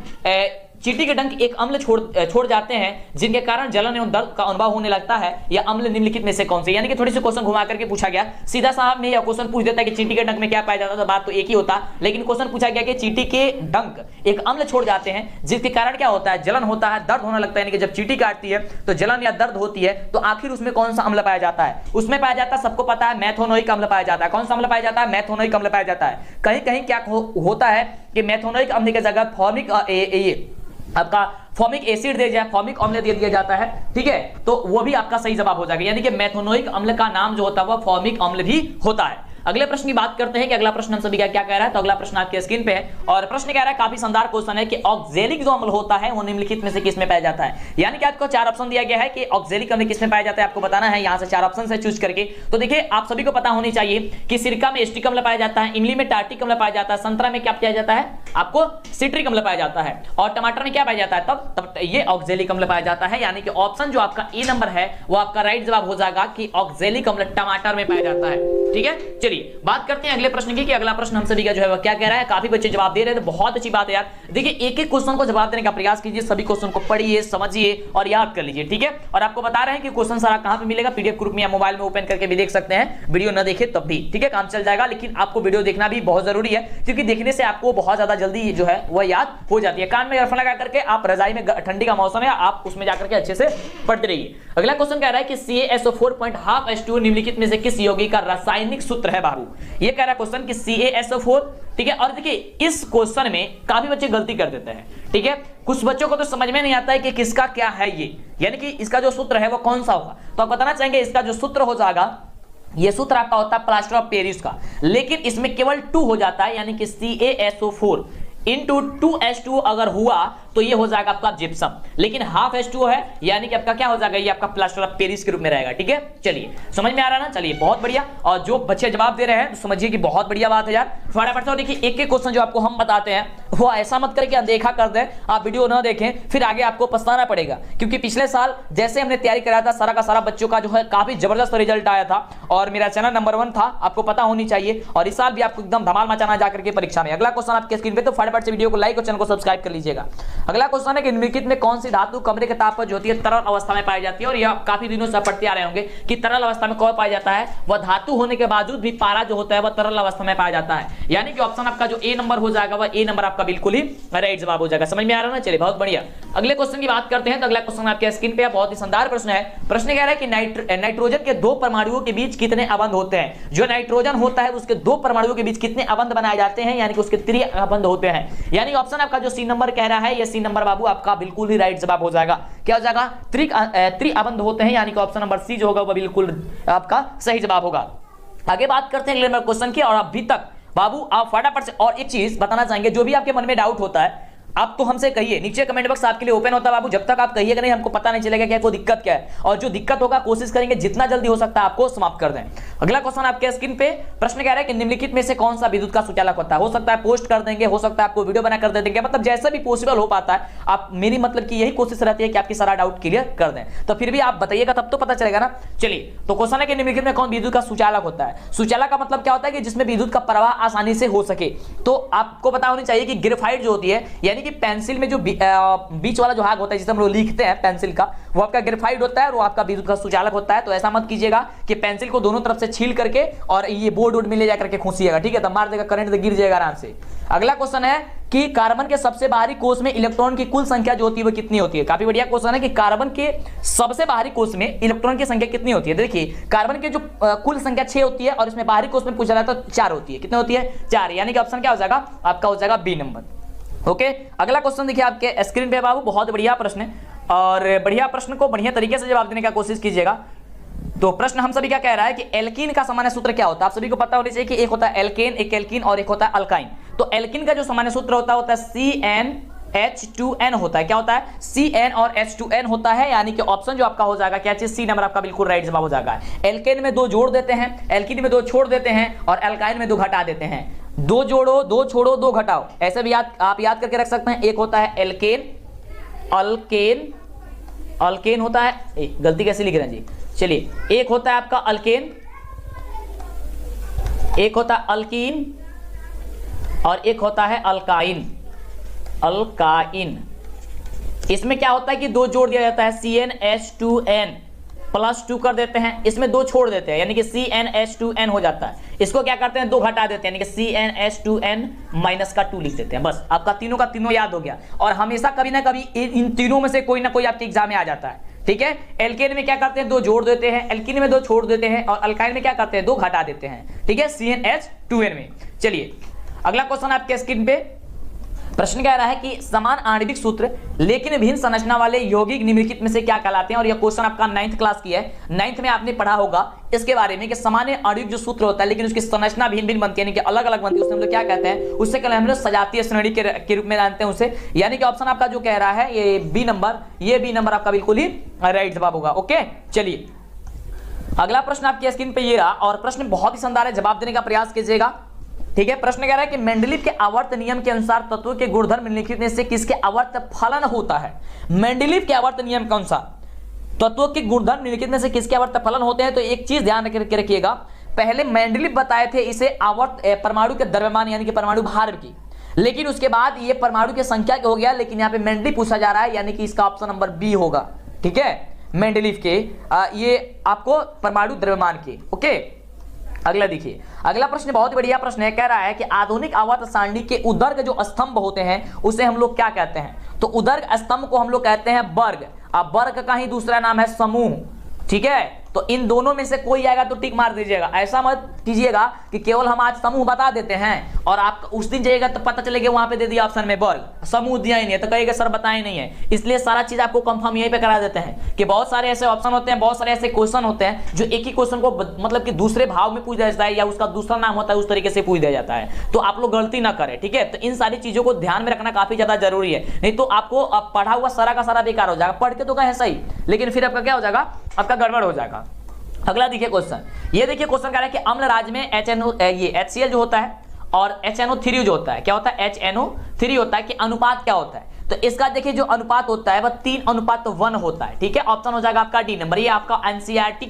चींटी के डंक एक अम्ल छोड़ जाते हैं जिनके कारण जलन एवं दर्द का अनुभव होने लगता है, यह अम्ल निम्नलिखित में से कौन से। यानी कि थोड़ी सी क्वेश्चन घुमा करके पूछा गया, सीधा साहब में यह क्वेश्चन पूछ देता है कि चींटी के डंक में क्या पाया जाता है, तो बात तो एक ही होता। लेकिन क्वेश्चन पूछा गया कि चींटी के डंक एक अम्ल छोड़ जाते हैं जिसके कारण क्या होता है, जलन होता है, दर्द होने लगता है। यानी कि जब चींटी काटती है तो जलन या दर्द होती है, तो आखिर उसमें कौन सा अम्ल पाया जाता है। उसमें पाया जाता है, सबको पता है, मेथोनोइक अम्ल पाया जाता है। कौन सा अम्ल पाया जाता है, मेथोनोइक अम्ल पाया जाता है। कहीं कहीं क्या होता है कि मेथोनोइक अम्ल की जगह आपका फॉर्मिक एसिड दे जाए, फॉर्मिक अम्ल दे दिया जाता है, ठीक है, तो वो भी आपका सही जवाब हो जाएगा। यानी कि मेथोनोइक अम्ल का नाम जो होता है वह फॉर्मिक अम्ल भी होता है। अगले प्रश्न की बात करते हैं कि अगला प्रश्न हम सभी का क्या कह रहा है। तो अगला प्रश्न आपके स्क्रीन पे है और प्रश्न कह रहा है, काफी शानदार क्वेश्चन है कि ऑक्जेलिक जो अम्ल होता है वो निम्नलिखित में से किस में पाया जाता है। यानी कि आपको 4 ऑप्शन दिया गया है कि ऑक्जेलिक अम्ल किस में पाया जाता है, आपको बताना है। यहां से 4 ऑप्शन से चूज करके, तो देखिए आप सभी को पता होनी चाहिए कि सिरका में एस्टिक अम्ल पाया जाता है, इमली में टार्टिक अम्ल पाया जाता है, संतरा में क्या पाया जाता है, आपको सिट्रिक अम्ल पाया जाता है, और टमाटर में क्या पाया जाता है, तब ये ऑक्जेलिक अम्ल पाया जाता है। यानी कि ऑप्शन जो आपका ए नंबर है वो आपका राइट जवाब हो जाएगा कि ऑक्जेलिक अम्ल टमाटर में पाया जाता है। ठीक है, चलिए बात करते हैं अगले प्रश्न की कि अगला प्रश्न हम सभी का जो है वो क्या कह रहा है। काफी बच्चे जवाब दे रहे हैं, तो बहुत अच्छी बात है यार। देखिए एक एक क्वेश्चन को जवाब देने का प्रयास कीजिए, सभी क्वेश्चन को पढ़िए, समझिए और याद कर लीजिए, ठीक है। और आपको बता रहे हैं कि क्वेश्चन सारा कहां पे मिलेगा, पीडीएफ ग्रुप में या मोबाइल में ओपन करके भी देख सकते हैं, वीडियो न देखे तब भी, ठीक है, काम चल जाएगा। लेकिन आपको वीडियो देखना भी बहुत जरूरी है, क्योंकि देखने से आपको बहुत ज्यादा जल्दी जो है वह याद हो जाती है। कान में ईयरफोन लगा करके आप रजाई में, ठंडी का मौसम है, आप उसमें जाकर के अच्छे से पढ़ते रहिए। अगला क्वेश्चन कह रहा है कि CaSO4.5H2 निम्नलिखित में से किस यौगिक का रासायनिक रासायनिक सूत्र है बाबू। ये कह रहा क्वेश्चन कि CaSO4, ठीक है। और देखिए इस क्वेश्चन में काफी बच्चे गलती कर देते हैं, ठीक है। कुछ बच्चों को तो समझ में नहीं आता है कि किसका क्या है ये, यानी कि इसका जो सूत्र है वो कौन सा होगा। तो आप बताना चाहेंगे इसका जो सूत्र हो जाएगा, ये सूत्र आपका होता है प्लास्टर ऑफ पेरिस का, लेकिन इसमें केवल 2 हो जाता है, यानी कि CaSO4 इंटू 2H2 अगर हुआ तो ये हो जाएगा आपका जिप्सम, लेकिन हाफ H2 है, यानी कि आपका क्या हो जाएगा, ये आपका प्लास्टर ऑफ पेरिस के रूप में रहेगा, ठीक है। चलिए समझ में आ रहा है ना, चलिए बहुत बढ़िया। और जो बच्चे जवाब दे रहे हैं तो समझिए कि बहुत बढ़िया बात है यार। फटाफट से देखिए एक एक क्वेश्चन जो आपको हम बताते हैं वो ऐसा मत करके अनदेखा कर दें, आप वीडियो ना देखें फिर आगे आपको पछताना पड़ेगा, क्योंकि पिछले साल जैसे हमने तैयारी कराया था सारा का सारा बच्चों का जो है काफी जबरदस्त रिजल्ट आया था और मेरा चैनल नंबर 1 था, आपको पता होनी चाहिए। और इस साल भी आपको एकदम धमाल मचाना जाकर के परीक्षा में। अगला क्वेश्चन आपके स्क्रीन पे, तो फटाफट से वीडियो को लाइक और चैनल को सब्सक्राइब कर लीजिएगा। अगला क्वेश्चन है कि निम्नलिखित में कौन सी धातु कमरे के ताप पर जो होती है तरल अवस्था में पाई जाती है। और यह काफी दिनों से पढ़ते आ रहे होंगे कि तरल अवस्था में कौन पाया जाता है, वह धातु होने के बावजूद भी पारा जो होता है वह तरल अवस्था में पाया जाता है, यानी कि ऑप्शन आपका जो ए नंबर हो जाएगा वह ए नंबर आपका बिल्कुल ही राइट जवाब हो जाएगा। समझ में आ रहा है ना, चलिए बहुत बढ़िया। अगले क्वेश्चन की बात करते हैं, तो अगला क्वेश्चन आपके स्क्रीन पे बहुत ही शानदार प्रश्न है। प्रश्न कह रहा है कि नाइट्रोजन के 2 परमाणुओं के बीच कितने अबंध होते हैं। जो नाइट्रोजन होता है उसके 2 परमाणुओं के बीच कितने अबंध बनाए जाते हैं, यानी कि उसके 3 अबंध होते हैं, यानी ऑप्शन आपका जो सी नंबर कह रहा है ये सी नंबर बाबू आपका बिल्कुल ही राइट जवाब हो जाएगा। क्या हो जाएगा, 3 अबंध होते हैं, यानी कि ऑप्शन नंबर सी जो होगा वह बिल्कुल आपका सही जवाब होगा। आगे बात करते हैं अगले नंबर क्वेश्चन की। और अभी तक बाबू आप फटाफट से और एक चीज बताना चाहेंगे, जो भी आपके मन में डाउट होता है आप तो हमसे कहिए, नीचे कमेंट बॉक्स आपके लिए ओपन होता है बाबू। जब तक आप कहिएगा नहीं हमको पता नहीं चलेगा कि कोई दिक्कत क्या है, और जो दिक्कत होगा कोशिश करेंगे जितना जल्दी हो सकता है आपको समाप्त कर दें। अगला क्वेश्चन आपके स्क्रीन पे प्रश्न कह रहा है कि निम्नलिखित में से कौन सा विद्युत का सुचालक होता है। हो सकता है पोस्ट कर देंगे, हो सकता है आपको वीडियो बना कर दे देंगे, मतलब जैसे भी पॉसिबल हो पाता है। आप मेरी मतलब की यही कोशिश रहती है कि आपकी सारा डाउट क्लियर कर दें, तो फिर भी आप बताइएगा तब तो पता चलेगा ना। चलिए तो क्वेश्चन है कि निम्नलिखित में कौन विद्युत का सुचालक होता है। सुचालक का मतलब क्या होता है कि जिसमें विद्युत का प्रवाह आसानी से हो सके। तो आपको पता होनी चाहिए कि ग्रेफाइट जो होती है, यानी कि पेंसिल में जो बीच वाला जो भाग होता है जिसे हम लोग लिखते हैं पेंसिल का, वो आपका ग्रेफाइट होता है और वो आपका विद्युत का सुचालक होता है। तो ऐसा मत कीजिएगा कि पेंसिल को दोनों तरफ से छील करके और ये बोर्ड में ले जाकर के खूंसिएगा, ठीक है, तो मार देगा करंट, तो गिर जाएगा आराम से। अगला क्वेश्चन है कि कार्बन के सबसे बाहरी कोष में इलेक्ट्रॉन की कुल संख्या जो होती है वो कितनी होती है। काफी बढ़िया क्वेश्चन है कि कार्बन के सबसे बाहरी कोष में इलेक्ट्रॉन की संख्या कितनी होती है। देखिए कार्बन की जो कुल संख्या 6 होती है और इसमें बाहरी कोष में पूछा जाता है तो 4 होती है। कितनी होती है, 4, यानी कि ऑप्शन क्या हो जाएगा आपका, हो जाएगा बी नंबर। ओके अगला क्वेश्चन देखिए आपके स्क्रीन पे बाबू, बहुत बढ़िया प्रश्न है और बढ़िया प्रश्न को बढ़िया तरीके से जवाब देने का कोशिश कीजिएगा। तो प्रश्न हम सभी का कह रहा है कि एल्कीन का सामान्य सूत्र क्या होता है। आप सभी को पता होना चाहिए कि एक होता है एल्केन, एक एल्कीन और एक होता है अल्काइन। तो एल्कीन का जो सामान्य सूत्र होता है CnH2n होता है। क्या होता है, Cn और H2n होता है, यानी कि ऑप्शन जो आपका हो जाएगा क्या चीज, सी नंबर आपका बिल्कुल राइट जवाब हो जाएगा। एल्केन में 2 जोड़ देते हैं, एल्कीन में 2 छोड़ देते हैं और अल्काइन में 2 घटा देते हैं। 2 जोड़ो, 2 छोड़ो, 2 घटाओ, ऐसे भी आप याद करके रख सकते हैं। एक होता है एल्केन, अल्केन होता है, गलती कैसे लिख रहे हैं जी, चलिए एक होता है आपका अल्केन, एक होता है अल्कीन और एक होता है अल्काइन। इसमें क्या होता है कि 2 जोड़ दिया जाता है, CnH2n +2 कर देते हैं, इसमें 2 छोड़ देते हैं यानी कि CnH2n हो जाता है। इसको क्या करते हैं, 2 घटा देते हैं यानी कि CnH2n -2 लिख देते हैं। बस आपका तीनों का तीनों याद हो गया। और हमेशा कभी ना कभी इन तीनों में से कोई ना कोई आपके एग्जाम में आ जाता है, ठीक है। एल्केन में क्या करते हैं, 2 जोड़ देते हैं, एल्कीन में 2 छोड़ देते हैं और अल्काइन में क्या करते हैं, 2 घटा देते हैं, ठीक है, CnH2n में। चलिए अगला क्वेश्चन आपके स्क्रीन पे प्रश्न कह रहा है कि समान आणविक सूत्र लेकिन भिन्न संरचना वाले यौगिक निम्नलिखित में से क्या कहलाते हैं। और यह क्वेश्चन आपका 9th क्लास की है, 9th में आपने पढ़ा होगा इसके बारे में कि समान आणविक जो सूत्र होता है लेकिन उसकी संरचना भिन्न भिन्न बनती है, यानी कि अलग अलग बनती है, उसे हम लोग क्या कहते हैं, उससे कहते हैं हम लोग सजातीय श्रेणी के रूप में जानते हैं उसे। यानी कि ऑप्शन आपका जो कह रहा है ये बी नंबर, ये बी नंबर आपका बिल्कुल ही राइट जवाब होगा। ओके चलिए अगला प्रश्न आपकी स्क्रीन पे ये रहा और प्रश्न बहुत ही शानदार है, जवाब देने का प्रयास कीजिएगा, ठीक है। प्रश्न कह रहा है कि मेंडलीव के आवर्त नियम के अनुसार तत्वों के गुणधर्म निम्नलिखित में से किसके आवर्त फलन होता है। मेंडलीव के आवर्त नियम कौन सा, तत्वों के गुणधर्म निम्नलिखित में से किसके आवर्त फलन होते हैं। तो एक चीज ध्यान रखिएगा, पहले मेंडलीव बताए थे इसे आवर्त परमाणु के द्रव्यमान यानी कि परमाणु भार की, लेकिन उसके बाद ये परमाणु की संख्या हो गया, लेकिन यहाँ पे मेंडलीव पूछा जा रहा है यानी कि इसका ऑप्शन नंबर बी होगा, ठीक है। मेंडलीव के ये आपको परमाणु द्रव्यमान के। ओके अगला देखिए, अगला प्रश्न बहुत ही बढ़िया प्रश्न है, कह रहा है कि आधुनिक आवर्त सारणी के उदर्ग जो स्तंभ होते हैं उसे हम लोग क्या कहते हैं। तो उदर्ग स्तंभ को हम लोग कहते हैं वर्ग। अब वर्ग का ही दूसरा नाम है समूह, ठीक है। तो इन दोनों में से कोई आएगा तो टिक मार दीजिएगा। ऐसा मत कीजिएगा कि केवल हम आज समूह बता देते हैं और आप उस दिन जाइएगा तो पता चलेगा वहां पे दे दिया ऑप्शन में वर्ग, समूह दिया ही नहीं है, तो कहिएगा सर बताए नहीं है। इसलिए सारा चीज आपको कंफर्म यहीं पे करा देते हैं कि बहुत सारे ऐसे ऑप्शन होते हैं, बहुत सारे ऐसे क्वेश्चन होते हैं जो एक ही क्वेश्चन को मतलब कि दूसरे भाव में पूछ दिया जाता है या उसका दूसरा नाम होता है उस तरीके से पूछ दिया जाता है। तो आप लोग गलती ना करें, ठीक है। तो इन सारी चीजों को ध्यान में रखना काफी ज्यादा जरूरी है, नहीं तो आपको पढ़ा हुआ सारा का सारा बेकार हो जाएगा। पढ़ के तो कहें सही, लेकिन फिर आपका क्या हो जाएगा, आपका गड़बड़ हो जाएगा। अगला देखिए क्वेश्चन, ये देखिए क्वेश्चन कह रहा है कि अम्ल राज्य में ये HCl जो होता है और HNO3 जो होता है, क्या होता है, HNO3 होता है कि अनुपात क्या होता है। तो इसका देखिए जो अनुपात होता है वह 3:1 होता है, ठीक है। ऑप्शन हो जाएगा आपका डी नंबर। ये आपका NCERT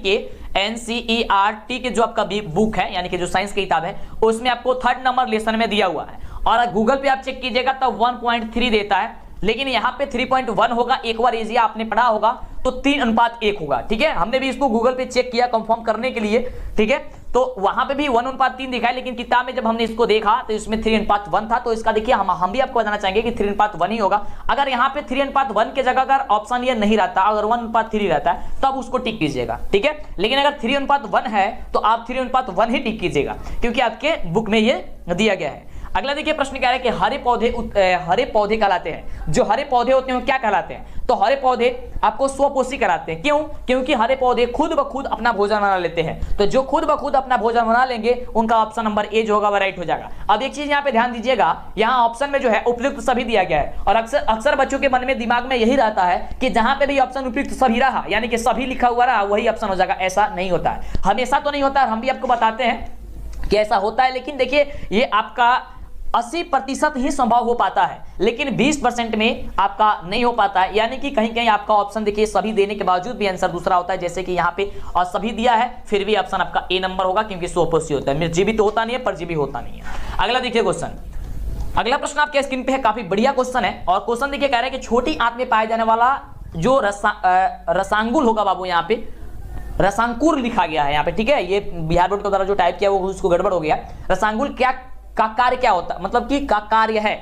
के जो आपका बुक है यानी कि जो साइंस की किताब है उसमें आपको 3rd नंबर लेसन में दिया हुआ है, और गूगल पे आप चेक कीजिएगा तो 1.3 देता है, लेकिन यहाँ पे 3.1 होगा। एक बार इजी आपने पढ़ा होगा तो 3:1 होगा, ठीक है। हमने भी इसको गूगल पे चेक किया कंफर्म करने के लिए, ठीक है। तो वहां पे भी 1:3 दिखा है, लेकिन किताब में जब हमने इसको देखा तो इसमें 3:1 था। तो इसका देखिए हम भी आपको बताना चाहेंगे कि 3:1 ही होगा। अगर यहाँ पे 3:1 के जगह अगर ऑप्शन ये नहीं रहता, अगर 1:3 रहता है तब उसको टिक कीजिएगा, ठीक है। लेकिन अगर 3:1 है तो आप 3:1 ही टिक कीजिएगा, क्योंकि आपके बुक में ये दिया गया है। अगला देखिए प्रश्न क्या है कि हरे पौधे कहलाते हैं। जो हरे पौधे होते हैं वो क्या कहलाते हैं, तो हरे पौधे आपको स्वपोषी कहलाते हैं। क्यों, क्योंकि हरे पौधे खुद ब खुद अपना भोजन बना लेते हैं। तो जो खुद ब खुद अपना भोजन बना लेंगे उनका ऑप्शन नंबर ए जो होगा वह राइट हो जाएगा। अब एक चीज यहाँ पे ध्यान दीजिएगा, यहाँ ऑप्शन में जो है उपयुक्त सभी दिया गया है, और अक्सर बच्चों के मन में दिमाग में यही रहता है कि जहां पे भी ऑप्शन उपयुक्त सभी रहा यानी कि सभी लिखा हुआ रहा वही ऑप्शन हो जाएगा। ऐसा नहीं होता है, हमेशा तो नहीं होता है, हम भी आपको बताते हैं कि ऐसा होता है। लेकिन देखिए ये आपका 80% ही संभव हो पाता है, लेकिन 20% में आपका नहीं हो पाता है। यानी कि कहीं कहीं आपका ऑप्शन देखिए सभी देने के बावजूद भी आंसर दूसरा होता है, जैसे कि यहाँ पे और सभी दिया है फिर भी ऑप्शन आपका ए नंबर होगा, क्योंकि स्वपोषी होता है। निर्जीवी तो होता नहीं है, परजीवी होता नहीं है। अगला देखिए क्वेश्चन, अगला प्रश्न आपके स्क्रीन पे है, काफी बढ़िया क्वेश्चन है। और क्वेश्चन देखिए कह रहे हैं कि छोटी आंत में पाया जाने वाला जो रसांगुल होगा बाबू, यहाँ पे रसांकुर लिखा गया है यहाँ पे, ठीक है। ये बिहार बोर्ड के द्वारा जो टाइप किया वो उसको गड़बड़ हो गया। रसांगुल क्या का कार्य क्या होता है, मतलब कि का कार्य है,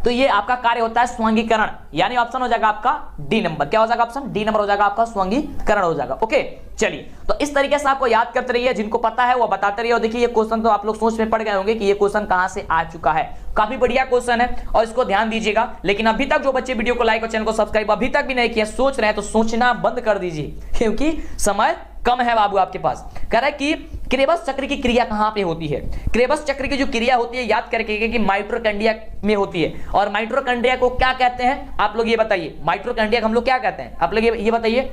तो ये आपका कार्य होता है स्वांगीकरण, यानी ऑप्शन हो जाएगा आपका डी नंबर। क्या हो जाएगा ऑप्शन डी नंबर हो जाएगा आपका, स्वांगीकरण हो जाएगा। ओके चलिए, तो इस तरीके से आपको याद करते रहिए, जिनको पता है वो बताते रहिए। और देखिए ये क्वेश्चन तो आप लोग सोच में पड़ गए होंगे कि ये क्वेश्चन कहां से आ चुका है। काफी बढ़िया क्वेश्चन है और इसको ध्यान दीजिएगा। लेकिन अभी तक जो बच्चे वीडियो को लाइक और चैनल को सब्सक्राइब अभी तक भी नहीं किया, सोच रहे हैं तो सोचना बंद कर दीजिए, क्योंकि समय कम है बाबू आपके पास। कह रहा है कि क्रेबस चक्र की क्रिया कहां पे होती है। क्रेबस चक्र की जो क्रिया होती है याद करके कि माइटोकॉन्ड्रिया में होती है। और माइटोकॉन्ड्रिया को क्या कहते हैं आप लोग ये बताइए, माइटोकॉन्ड्रिया हम लोग क्या कहते हैं आप लोग ये बताइए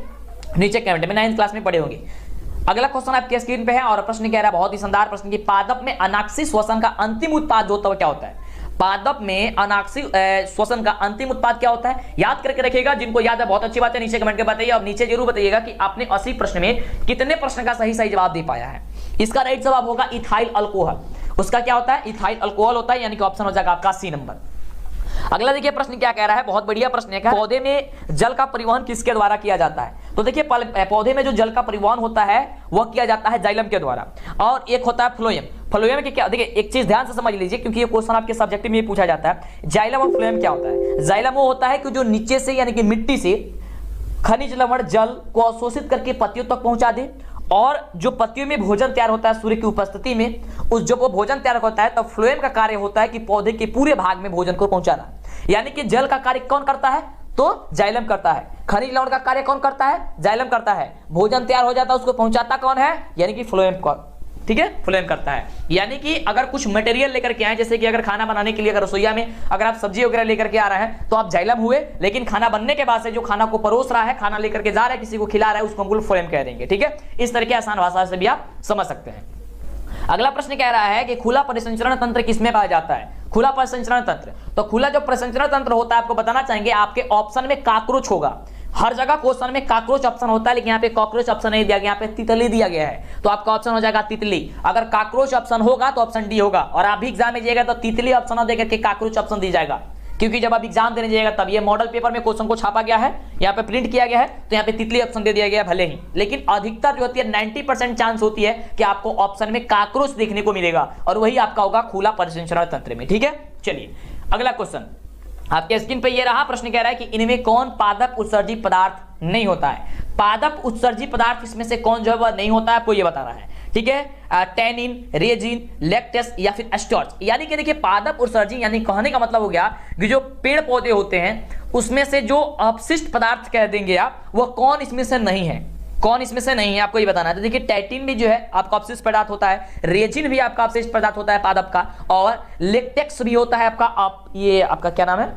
नीचे कमेंट में, 9th क्लास में पढ़े होंगे। अगला क्वेश्चन आपके स्क्रीन पे है और प्रश्न कह रहा है बहुत ही शानदार प्रश्न की, पादप में अनाक्षी श्वसन का अंतिम उत्पाद होता है क्या होता है। पादप में अनाक्षी श्वसन का अंतिम उत्पाद क्या होता है, याद करके रखिएगा। जिनको याद है बहुत अच्छी बात है, नीचे कमेंट के बताइए। अब नीचे जरूर बताइएगा कि आपने 80 प्रश्न में कितने प्रश्न का सही जवाब दे पाया है। इसका राइट जवाब होगा इथाइल अल्कोहल। उसका क्या होता है, इथाइल अल्कोहल होता है, यानी कि ऑप्शन हो जाएगा आपका सी नंबर। अगला देखिए प्रश्न क्या कह रहा है, बहुत बढ़िया प्रश्न है। पौधे में जल का परिवहन किसके द्वारा किया जाता है, तो देखिए पौधे में जो जल का परिवहन होता है वह किया जाता है जाइलम के द्वारा, और एक होता है फ्लोएम। फ्लोएम के क्या, देखिए एक चीज ध्यान से समझ लीजिए, क्योंकि ये क्वेश्चन आपके सब्जेक्ट में पूछा जाता है। जाइलम और फ्लोएम क्या होता है। जाइलम वो होता है कि जो नीचे से यानी कि मिट्टी से खनिज लवण जल को अवशोषित करके पत्तियों तक पहुंचा दे, और जो पत्तियों में भोजन तैयार होता है सूर्य की उपस्थिति में, उस जब वो भोजन तैयार होता है तब फ्लोएम का कार्य होता है कि पौधे के पूरे भाग में भोजन को पहुंचाना। यानी कि जल का कार्य कौन करता है, तो जाइलम करता है। खनिज लवण का कार्य कौन करता है, जाइलम करता है। भोजन तैयार हो जाता है उसको पहुंचाता कौन है, यानी कि फ्लोएम को, ठीक है, फ्लोएम करता है। यानी कि अगर कुछ मटेरियल लेकर के आए, जैसे कि अगर खाना बनाने के लिए अगर रसोईया में अगर आप सब्जी वगैरह लेकर के आ रहे हैं तो आप जाइलम हुए, लेकिन खाना बनने के बाद से जो खाना को परोस रहा है, खाना लेकर के जा रहा है, किसी को खिला रहा है, उसको हम फ्लोएम कह देंगे, ठीक है। इस तरह के आसान भाषा से भी आप समझ सकते हैं। अगला प्रश्न कह रहा है कि खुला परिसंचरण तंत्र किसमें पाया जाता है। खुला परिसंचरण तंत्र, तो खुला जो परिसंचरण तंत्र होता है आपको बताना चाहेंगे, आपके ऑप्शन में कॉकरोच होगा। हर जगह क्वेश्चन में कॉकरोच ऑप्शन होता है, लेकिन यहाँ पे कॉकरोच ऑप्शन नहीं दिया गया, यहाँ पे तितली दिया गया है, तो आपका ऑप्शन हो जाएगा तितली। अगर कॉकरोच ऑप्शन होगा तो ऑप्शन डी होगा, और आप भी एग्जाम में जाइएगा तो तितली ऑप्शन देकर के कॉकरोच ऑप्शन दी जाएगा, क्योंकि जब आप एग्जाम देने जाइएगा तब ये मॉडल पेपर में क्वेश्चन को छापा गया है, यहाँ पे प्रिंट किया गया है, तो यहाँ पे तितली ऑप्शन दे दिया गया भले ही, लेकिन अधिकतर जो होती है 90% चांस होती है कि आपको ऑप्शन में कॉकरोच देखने को मिलेगा, और वही आपका होगा खुला परिसंचरण तंत्र में, ठीक है। चलिए अगला क्वेश्चन आपके स्क्रीन पे ये रहा। प्रश्न कह रहा है कि इनमें कौन पादप उत्सर्जी पदार्थ नहीं होता है। पादप उत्सर्जी पदार्थ इसमें से कौन जो है वह नहीं होता है, आपको ये बताना है, ठीक है। टैनिन, रेजिन, लैक्टेस या फिर स्टार्च। यानी कि देखिए पादप उत्सर्जी यानी कहने का मतलब हो गया कि जो पेड़ पौधे होते हैं उसमें से जो अपशिष्ट पदार्थ कह देंगे आप, वह कौन इसमें से नहीं है, कौन इसमें से नहीं है, आपको ये बताना है। तो देखिए टैटिन भी जो है आपका अपशिष्ट पदार्थ होता है, रेजिन भी आपका अपशिष्ट पदार्थ होता है पादप का, और लेक्टेक्स भी होता है आपका, ये आपका क्या नाम है,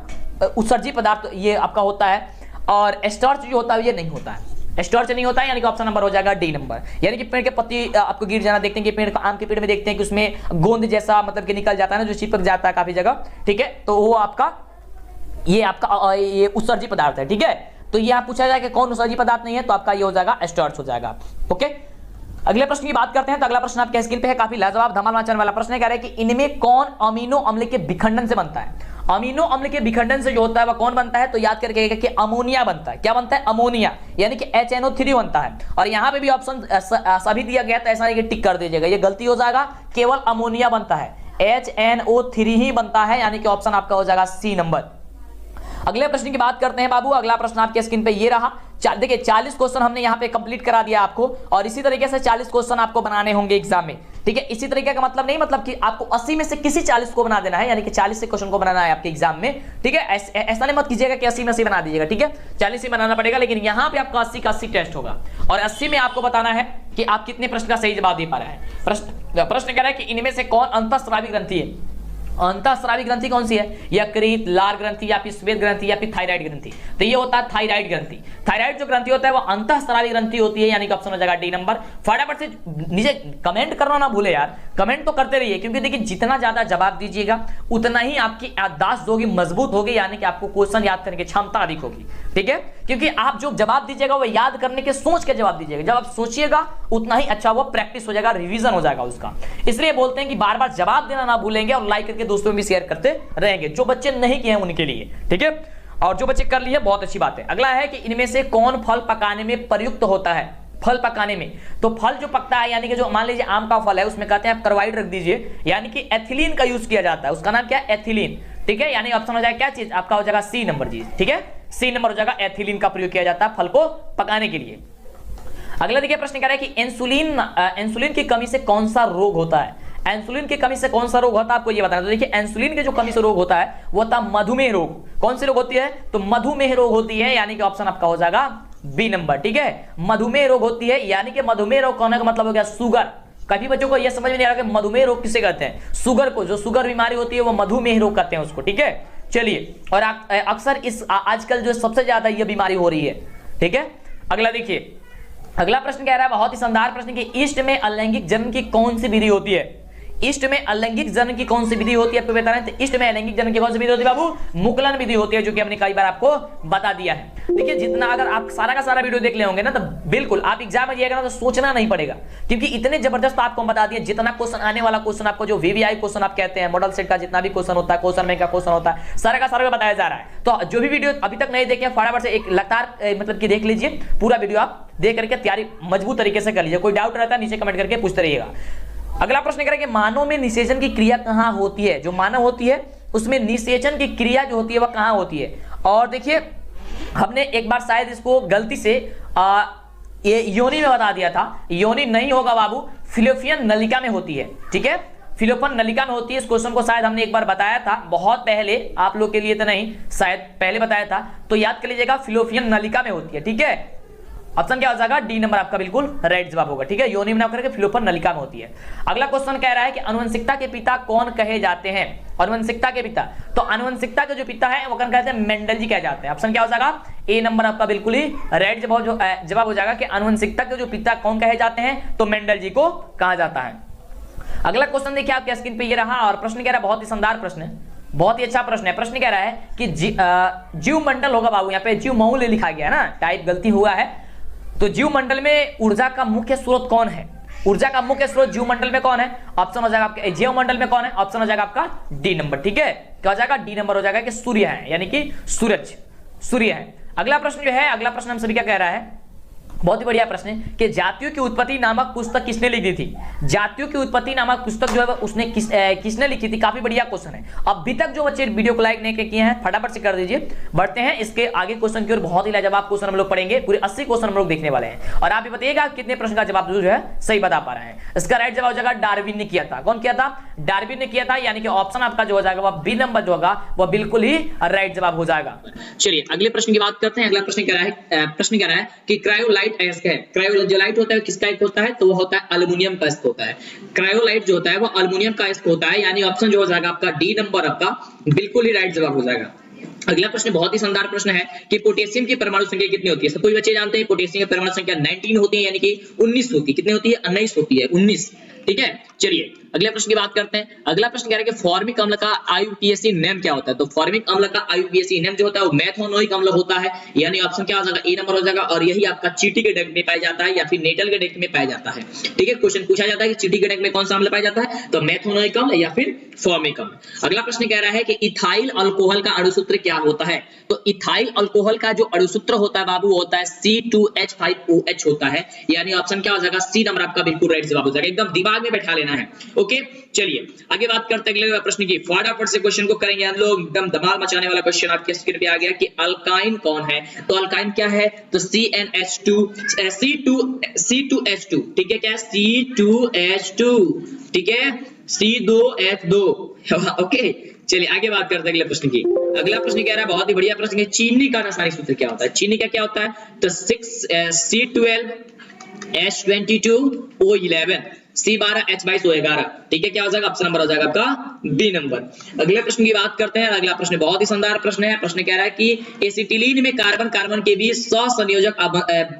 उत्सर्जी पदार्थ ये आपका होता है, और स्टार्च जो होता है ये नहीं होता है, स्टार्च नहीं होता है, यानी कि ऑप्शन नंबर हो जाएगा डी नंबर। यानी कि पेड़ के पत्ती आपको गिर जाना देखते हैं कि पेड़ आम के पेड़ में देखते हैं कि उसमें गोंद जैसा मतलब कि निकल जाता है ना, जो चिपक जाता है काफी जगह, ठीक है। तो वो आपका ये आपका ये उत्सर्जी पदार्थ है, ठीक है। तो ये आप पूछा जाए कि कौन उत्सर्जी पदार्थ नहीं है, तो आपका ये हो जाएगा स्टार्च हो जाएगा। ओके, अगले प्रश्न की बात करते हैं। तो अगला प्रश्न आपके स्क्रीन पे है, काफी लाजवाब धमाल मचाने वाला प्रश्न है। कह रहा है कि इनमें कौन अमीनो अम्ल के विखंडन से बनता है। अमीनो अम्ल के विखंडन से जो होता है वह कौन बनता है, तो याद करके कि अमोनिया बनता है। क्या बनता है, अमोनिया, यानी कि HNO3 बनता है। और यहां पे भी ऑप्शन सभी दिया गया, तो ऐसा नहीं कि टिक कर दीजिएगा, ये गलती हो जाएगा, केवल अमोनिया बनता है, HNO3 ही बनता है, यानी कि ऑप्शन आपका हो जाएगा सी नंबर। अगले प्रश्न की बात करते हैं बाबू। अगला प्रश्न आपके स्क्रीन पे ये रहा। देखिए 40 क्वेश्चन हमने यहाँ पे कंप्लीट करा दिया आपको, और इसी तरीके से 40 क्वेश्चन आपको बनाने होंगे एग्जाम में, ठीक है। इसी तरीके का मतलब नहीं, मतलब कि आपको 80 में से किसी 40 को बना देना है, यानी कि 40 से क्वेश्चन को बनाना है आपके एग्जाम में, ठीक है। ऐसा नहीं मत कीजिएगा कि 80 में से बना दीजिएगा, ठीक है। 40 ही बनाना पड़ेगा, लेकिन यहाँ पे आपका 80 का 80 टेस्ट होगा, और 80 में आपको बताना है कि आप कितने प्रश्न का सही जवाब दे पा रहे हैं। प्रश्न कह रहा है कि इनमें से कौन अंतःस्रावी ग्रंथि है। अंतःस्रावी ग्रंथि कौन सी है, यकृत, लार ग्रंथि, या फिर श्वेत ग्रंथि, या फिर थायराइड ग्रंथि। तो ये होता है थायराइड ग्रंथि। थायराइड जो ग्रंथि होता है वो अंतःस्रावी ग्रंथि होती है, यानी कि ऑप्शन हो जाएगा डी नंबर। फटाफट से नीचे कमेंट करना ना भूले यार, कमेंट तो करते रहिए, क्योंकि देखिए जितना ज्यादा जवाब दीजिएगा उतना ही आपकी याददाश्त होगी, मजबूत होगी, यानी कि आपको क्वेश्चन याद करने की क्षमता अधिक होगी, ठीक है। क्योंकि आप जो जवाब दीजिएगा वो याद करने के सोच के जवाब दीजिएगा, जब आप सोचिएगा उतना ही अच्छा वो प्रैक्टिस हो जाएगा, रिवीजन हो जाएगा उसका। इसलिए बोलते हैं कि बार बार जवाब देना ना भूलेंगे, और लाइक करके दोस्तों में भी शेयर करते रहेंगे, जो बच्चे नहीं किए हैं उनके लिए, ठीक है। और जो बच्चे कर लिए बहुत अच्छी बात है। अगला है कि इनमें से कौन फल पकाने में प्रयुक्त होता है। फल पकाने में, तो फल जो पकता है, यानी कि जो मान लीजिए आम का फल है, उसमें कहते हैं आप कार्बाइड रख दीजिए, यानी कि एथिलीन का यूज किया जाता है, उसका नाम क्या है, एथिलीन, ठीक है। यानी ऑप्शन हो जाएगा क्या चीज, आपका हो जाएगा सी नंबर जी, ठीक है। सी नंबर हो जाएगा, एथिलीन का प्रयोग किया जाता है फल को पकाने के लिए। अगला देखिए प्रश्न कह रहा है कि इंसुलिन की कमी से कौन सा रोग होता है। इंसुलिन की कमी से कौन सा रोग होता है, आपको ये बताना। तो देखिए इंसुलिन के जो कमी से रोग होता है वो होता है मधुमेह रोग। कौन सी रोग होती है, तो मधुमेह रोग होती है, यानी कि ऑप्शन आपका हो जाएगा बी नंबर, ठीक है। मधुमेह रोग होती है, यानी कि मधुमेह रोग कहने का मतलब हो गया शुगर। काफी बच्चों को यह समझ में नहीं आ रहा कि मधुमेह रोग किसे कहते हैं। शुगर को, जो शुगर बीमारी होती है वो मधुमेह रोग कहते हैं उसको, ठीक है। चलिए, और अक्सर इस आजकल जो सबसे ज्यादा यह बीमारी हो रही है, ठीक है। अगला देखिए, अगला प्रश्न कह रहा है बहुत ही शानदार प्रश्न कि ईस्ट में अलैंगिक जन्म की कौन सी विधि होती है। ईस्ट में अलैंगिक जन्म की कौन सी विधि होती है, आपको बता रहे हैं। तो ईस्ट में अलैंगिक जन्म की कौन सी विधि होती है बाबू, मुकुलन विधि होती है, जो कि हमने कई बार आपको बता दिया है। देखिए जितना अगर आप सारा का सारा वीडियो देख ले होंगे ना, तो बिल्कुल आप एग्जाम में जाएगा ना तो सोचना नहीं पड़ेगा, क्योंकि इतने जबरदस्त आपको बता दिया। जितना क्वेश्चन आने वाला क्वेश्चन आपको जो VVI क्वेश्चन आप कहते हैं, मॉडल सेट का जितना भी क्वेश्चन होता है, क्वेश्चन बैंक का क्वेश्चन होता है, सारा का सारा बताया जा रहा है। तो जो भी वीडियो अभी तक नहीं देखे फटाफट से एक लगातार मतलब कि देख लीजिए, पूरा वीडियो आप देख करके तैयारी मजबूत तरीके से कर लीजिए। कोई डाउट रहता है नीचे कमेंट करके पूछते रहिएगा। अगला प्रश्न करें कि मानव में निषेचन की क्रिया कहां होती है। जो मानव होती है उसमें निषेचन की क्रिया जो होती है वह कहां होती है। और देखिए हमने एक बार शायद इसको गलती से ये योनि में बता दिया था, योनि नहीं होगा बाबू, फिलोपियन नलिका में होती है, ठीक है। फिलोपियन नलिका में होती है। इस क्वेश्चन को शायद हमने एक बार बताया था, बहुत पहले, आप लोग के लिए तो नहीं, शायद पहले बताया था, तो याद कर लीजिएगा, फिलोपियन नलिका में होती है, ठीक है। ऑप्शन क्या हो जाएगा, डी नंबर आपका बिल्कुल राइट जवाब होगा, ठीक है। योनि में करके फिलोपियन नलिका में होती है। अगला क्वेश्चन कह रहा है कि आनुवंशिकता के पिता कौन कहे जाते हैं। आनुवंशिकता के पिता, तो आनुवंशिकता के जो पिता है वो कौन कहते हैं, मेंडल जी कहे जाते हैं। ऑप्शन क्या हो जाएगा, ए नंबर आपका बिल्कुल ही राइट जवाब हो जाएगा कि आनुवंशिकता के जो पिता कौन कहे जाते हैं, तो मेंडल जी को कहा जाता है। अगला क्वेश्चन देखिए आपके स्क्रीन पे ये रहा, और प्रश्न कह रहा है बहुत ही शानदार प्रश्न है, बहुत ही अच्छा प्रश्न है। प्रश्न कह रहा है कि जीव मंडल होगा बाबू, यहाँ पे जीव मऊल लिखा गया है ना, टाइप गलती हुआ है। तो जीव मंडल में ऊर्जा का मुख्य स्रोत कौन है। ऊर्जा का मुख्य स्रोत जीव मंडल में कौन है, ऑप्शन हो जाएगा आपका जीव मंडल में कौन है, ऑप्शन हो जाएगा आपका डी नंबर, ठीक है। क्या हो जाएगा, डी नंबर हो जाएगा कि सूर्य है, यानी कि सूरज, सूर्य है। अगला प्रश्न जो है, अगला प्रश्न हम सभी क्या कह रहा है, बहुत ही बढ़िया प्रश्न है कि जातियों की उत्पत्ति नामक पुस्तक किसने लिखी थी। जातियों की उत्पत्ति नामक पुस्तक जो है उसने किसने लिखी थी। काफी बढ़िया क्वेश्चन है। अभी तक जो बच्चे वीडियो को लाइक नहीं किए हैं फटाफट से कर दीजिए। बढ़ते हैं इसके आगे क्वेश्चन की ओर। बहुत ही लाजवाब क्वेश्चन हम लोग पढ़ेंगे, पूरे 80 क्वेश्चन हम लोग देखने वाले हैं और आप भी बताइएगा कितने प्रश्न का जवाब जो है सही बता पा रहे हैं। इसका राइट जवाब हो जाएगा डार्विन ने किया था। कौन किया था? डार्विन ने किया था, यानी कि ऑप्शन आपका जो हो जाएगा वह बी नंबर जो होगा वह बिल्कुल ही राइट जवाब हो जाएगा। चलिए अगले प्रश्न की बात करते हैं। अगला प्रश्न कह रहा है कि क्रायोलाइट ऐस्क है। क्रायोलाइट होता है किसका एक होता है? तो वो होता है एल्युमिनियम का ऐस्क होता है। क्रायोलाइट जो होता है वो एल्युमिनियम का ऐस्क होता है, यानी ऑप्शन जो हो जाएगा आपका डी नंबर आपका बिल्कुल ही राइट जवाब हो जाएगा। अगला प्रश्न बहुत ही शानदार प्रश्न है कि पोटेशियम की परमाणु संख्या कितनी होती है। सब कोई बच्चे जानते हैं पोटेशियम की परमाणु संख्या 19 होती है, यानी कि 19 होती है। कितनी होती है? 19 होती है, 19। ठीक है, चलिए अगले प्रश्न की बात करते हैं। अगला प्रश्न कह रहा है कि फॉर्मिक अम्ल का IUPAC नेम क्या होता है। तो फॉर्मिक अम्ल का IUPAC नेम जो होता है वो मेथोनोइक अम्ल होता है, यानी ऑप्शन क्या हो जाएगा? ए नंबर हो जाएगा। और यही आपका चींटी के डंक में पाया जाता है या फिर नेटल के डंक में पाया जाता है। ठीक है, क्वेश्चन पूछा जाता है कि चींटी के डंक में कौन सा अम्ल पाया जाता है, तो मेथोनोइक अम्ल या फिर फॉर्मिक अम्ल। अगला प्रश्न कह रहा है कि इथाइल अल्कोहल का अणुसूत्र क्या होता है। तो इथाइल अल्कोहल का जो अणुसूत्र होता है बाबू होता है C2H5OH होता है, यानी ऑप्शन क्या हो जाएगा? सी नंबर आपका बिल्कुल राइट जवाब हो जाएगा। एकदम दिमाग में बैठा लेना है। ओके, चलिए आगे बात करते हैं अगले प्रश्न की। फटाफट से क्वेश्चन को करेंगे हम लोग। एकदम धमाल मचाने वाला क्वेश्चन आपके स्क्रीन पे आ गया कि अल्काइन कौन है। तो अल्काइन क्या है? तो C2H2। ठीक है, क्या? C2H2। ठीक है, C2H2। ओके, चलिए आगे बात करते हैं अगले प्रश्न की। अगला प्रश्न कह रहा है बहुत ही बढ़िया प्रश्न है, चीनी का रासायनिक सूत्र क्या होता है। चीनी का क्या होता है? तो 6C12H22O11 C12H22O11। ठीक है, क्या हो जाएगा? ऑप्शन नंबर हो जाएगा आपका बी नंबर। अगले प्रश्न की बात करते हैं। अगला प्रश्न बहुत ही शानदार प्रश्न है। प्रश्न कह रहा है कि एसिटिलीन में कार्बन कार्बन के बीच सहसंयोजक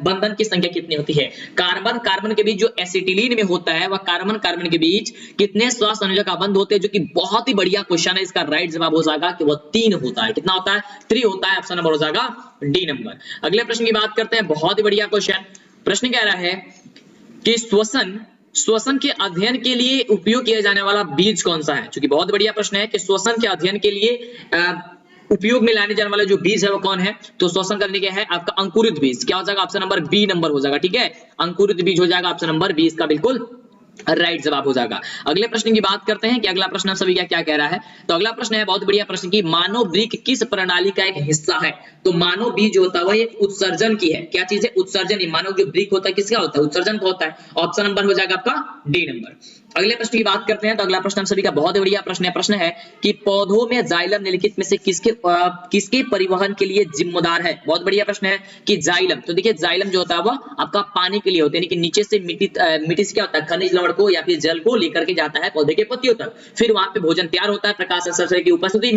बंधन की संख्या कितनी होती है। कार्बन कार्बन के बीच जो एसिटिलीन में होता है वह कार्बन कार्बन के बीच कितने सहसंयोजक बंध होते हैं, जो कि बहुत ही बढ़िया क्वेश्चन है। इसका राइट जवाब हो जाएगा कि वह 3 होता है। कितना होता है? 3 होता है। ऑप्शन नंबर हो जाएगा डी नंबर। अगले प्रश्न की बात करते हैं। बहुत ही बढ़िया क्वेश्चन। प्रश्न कह रहा है कि श्वसन के अध्ययन के लिए उपयोग किया जाने वाला बीज कौन सा है। क्योंकि बहुत बढ़िया प्रश्न है कि श्वसन के अध्ययन के लिए उपयोग में लाने जाने वाला जो बीज है वो कौन है। तो श्वसन करने के है आपका अंकुरित बीज। क्या हो जाएगा? ऑप्शन नंबर बी नंबर हो जाएगा। ठीक है, अंकुरित बीज हो जाएगा। ऑप्शन नंबर 20 का बिल्कुल राइट जवाब हो जाएगा। अगले प्रश्न की बात करते हैं कि अगला प्रश्न सभी का क्या कह रहा है। तो अगला प्रश्न है बहुत बढ़िया प्रश्न की मानव वृक्क किस प्रणाली का एक हिस्सा है। तो मानव बीज जो होता है वह एक उत्सर्जन की है। क्या चीज है? उत्सर्जन। मानव जो वृक्क होता है किसका होता है? उत्सर्जन का होता है। ऑप्शन नंबर हो जाएगा आपका डी नंबर। अगले प्रश्न की बात करते हैं। तो अगला प्रश्न हम सभी का बहुत बढ़िया प्रश्न है। प्रश्न है कि पौधों में जाइलम निम्नलिखित में से किसके परिवहन के लिए जिम्मेदार है। बहुत बढ़िया प्रश्न है कि जाइलम। तो देखिए जाइलम जो होता है वह आपका पानी के लिए होता है, लेकिन नीचे से मिट्टी से क्या होता है? खनिज लवण को या फिर जल को लेकर के जाता है पौधे के पत्तियों तक। फिर वहां पे भोजन तैयार होता है प्रकाश संश्लेषण की उपस्थिति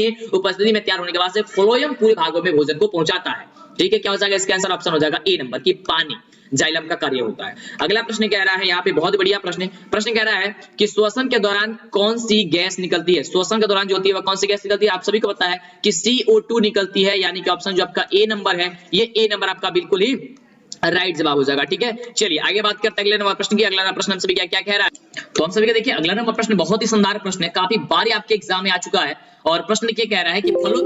में तैयार होने के बाद से फ्लोएम पूरे भागों में भोजन को पहुंचाता है। ठीक है, क्या हो जाएगा? इसका आंसर ऑप्शन हो जाएगा ए नंबर की पानी जाइलम का कार्य होता है। अगला प्रश्न कह रहा है यहाँ पे बहुत बढ़िया प्रश्न है। प्रश्न कह रहा है कि श्वसन के दौरान कौन सी गैस निकलती है। श्वसन के दौरान जो होती है वह कौन सी गैस निकलती है? आप सभी को पता है कि CO2 निकलती है, यानी कि ऑप्शन जो आपका ए नंबर है ये ए नंबर आपका बिल्कुल ही राइट जवाब हो जाएगा। ठीक है, चलिए आगे बात करते हैं अगले नंबर प्रश्न की। अगला प्रश्न हम सभी क्या कह रहा है। तो हम सभी का देखिए अगला नंबर प्रश्न बहुत ही शानदार प्रश्न है, काफी बार आपके एग्जाम में आ चुका है। और प्रश्न क्या कह रहा है कि फलों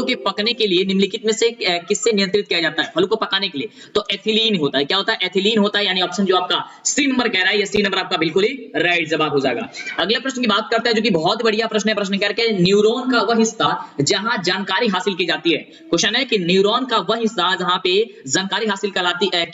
के पकने के लिए निम्नलिखित में से किससे नियंत्रित किया जाता है। फलों को पकाने के लिए तो एथिलीन होता है। क्या होता है? एथिलीन होता है, यानी ऑप्शन जो आपका सी नंबर कह रहा है ये सी नंबर आपका बिल्कुल ही राइट जवाब हो जाएगा। अगले प्रश्न की बात करते हैं जो कि बहुत बढ़िया प्रश्न है। प्रश्न कह रहा है न्यूरॉन का वह हिस्सा जहां जानकारी हासिल की जाती है। क्वेश्चन है कि न्यूरॉन का वह हिस्सा जहां पे जानकारी हासिल की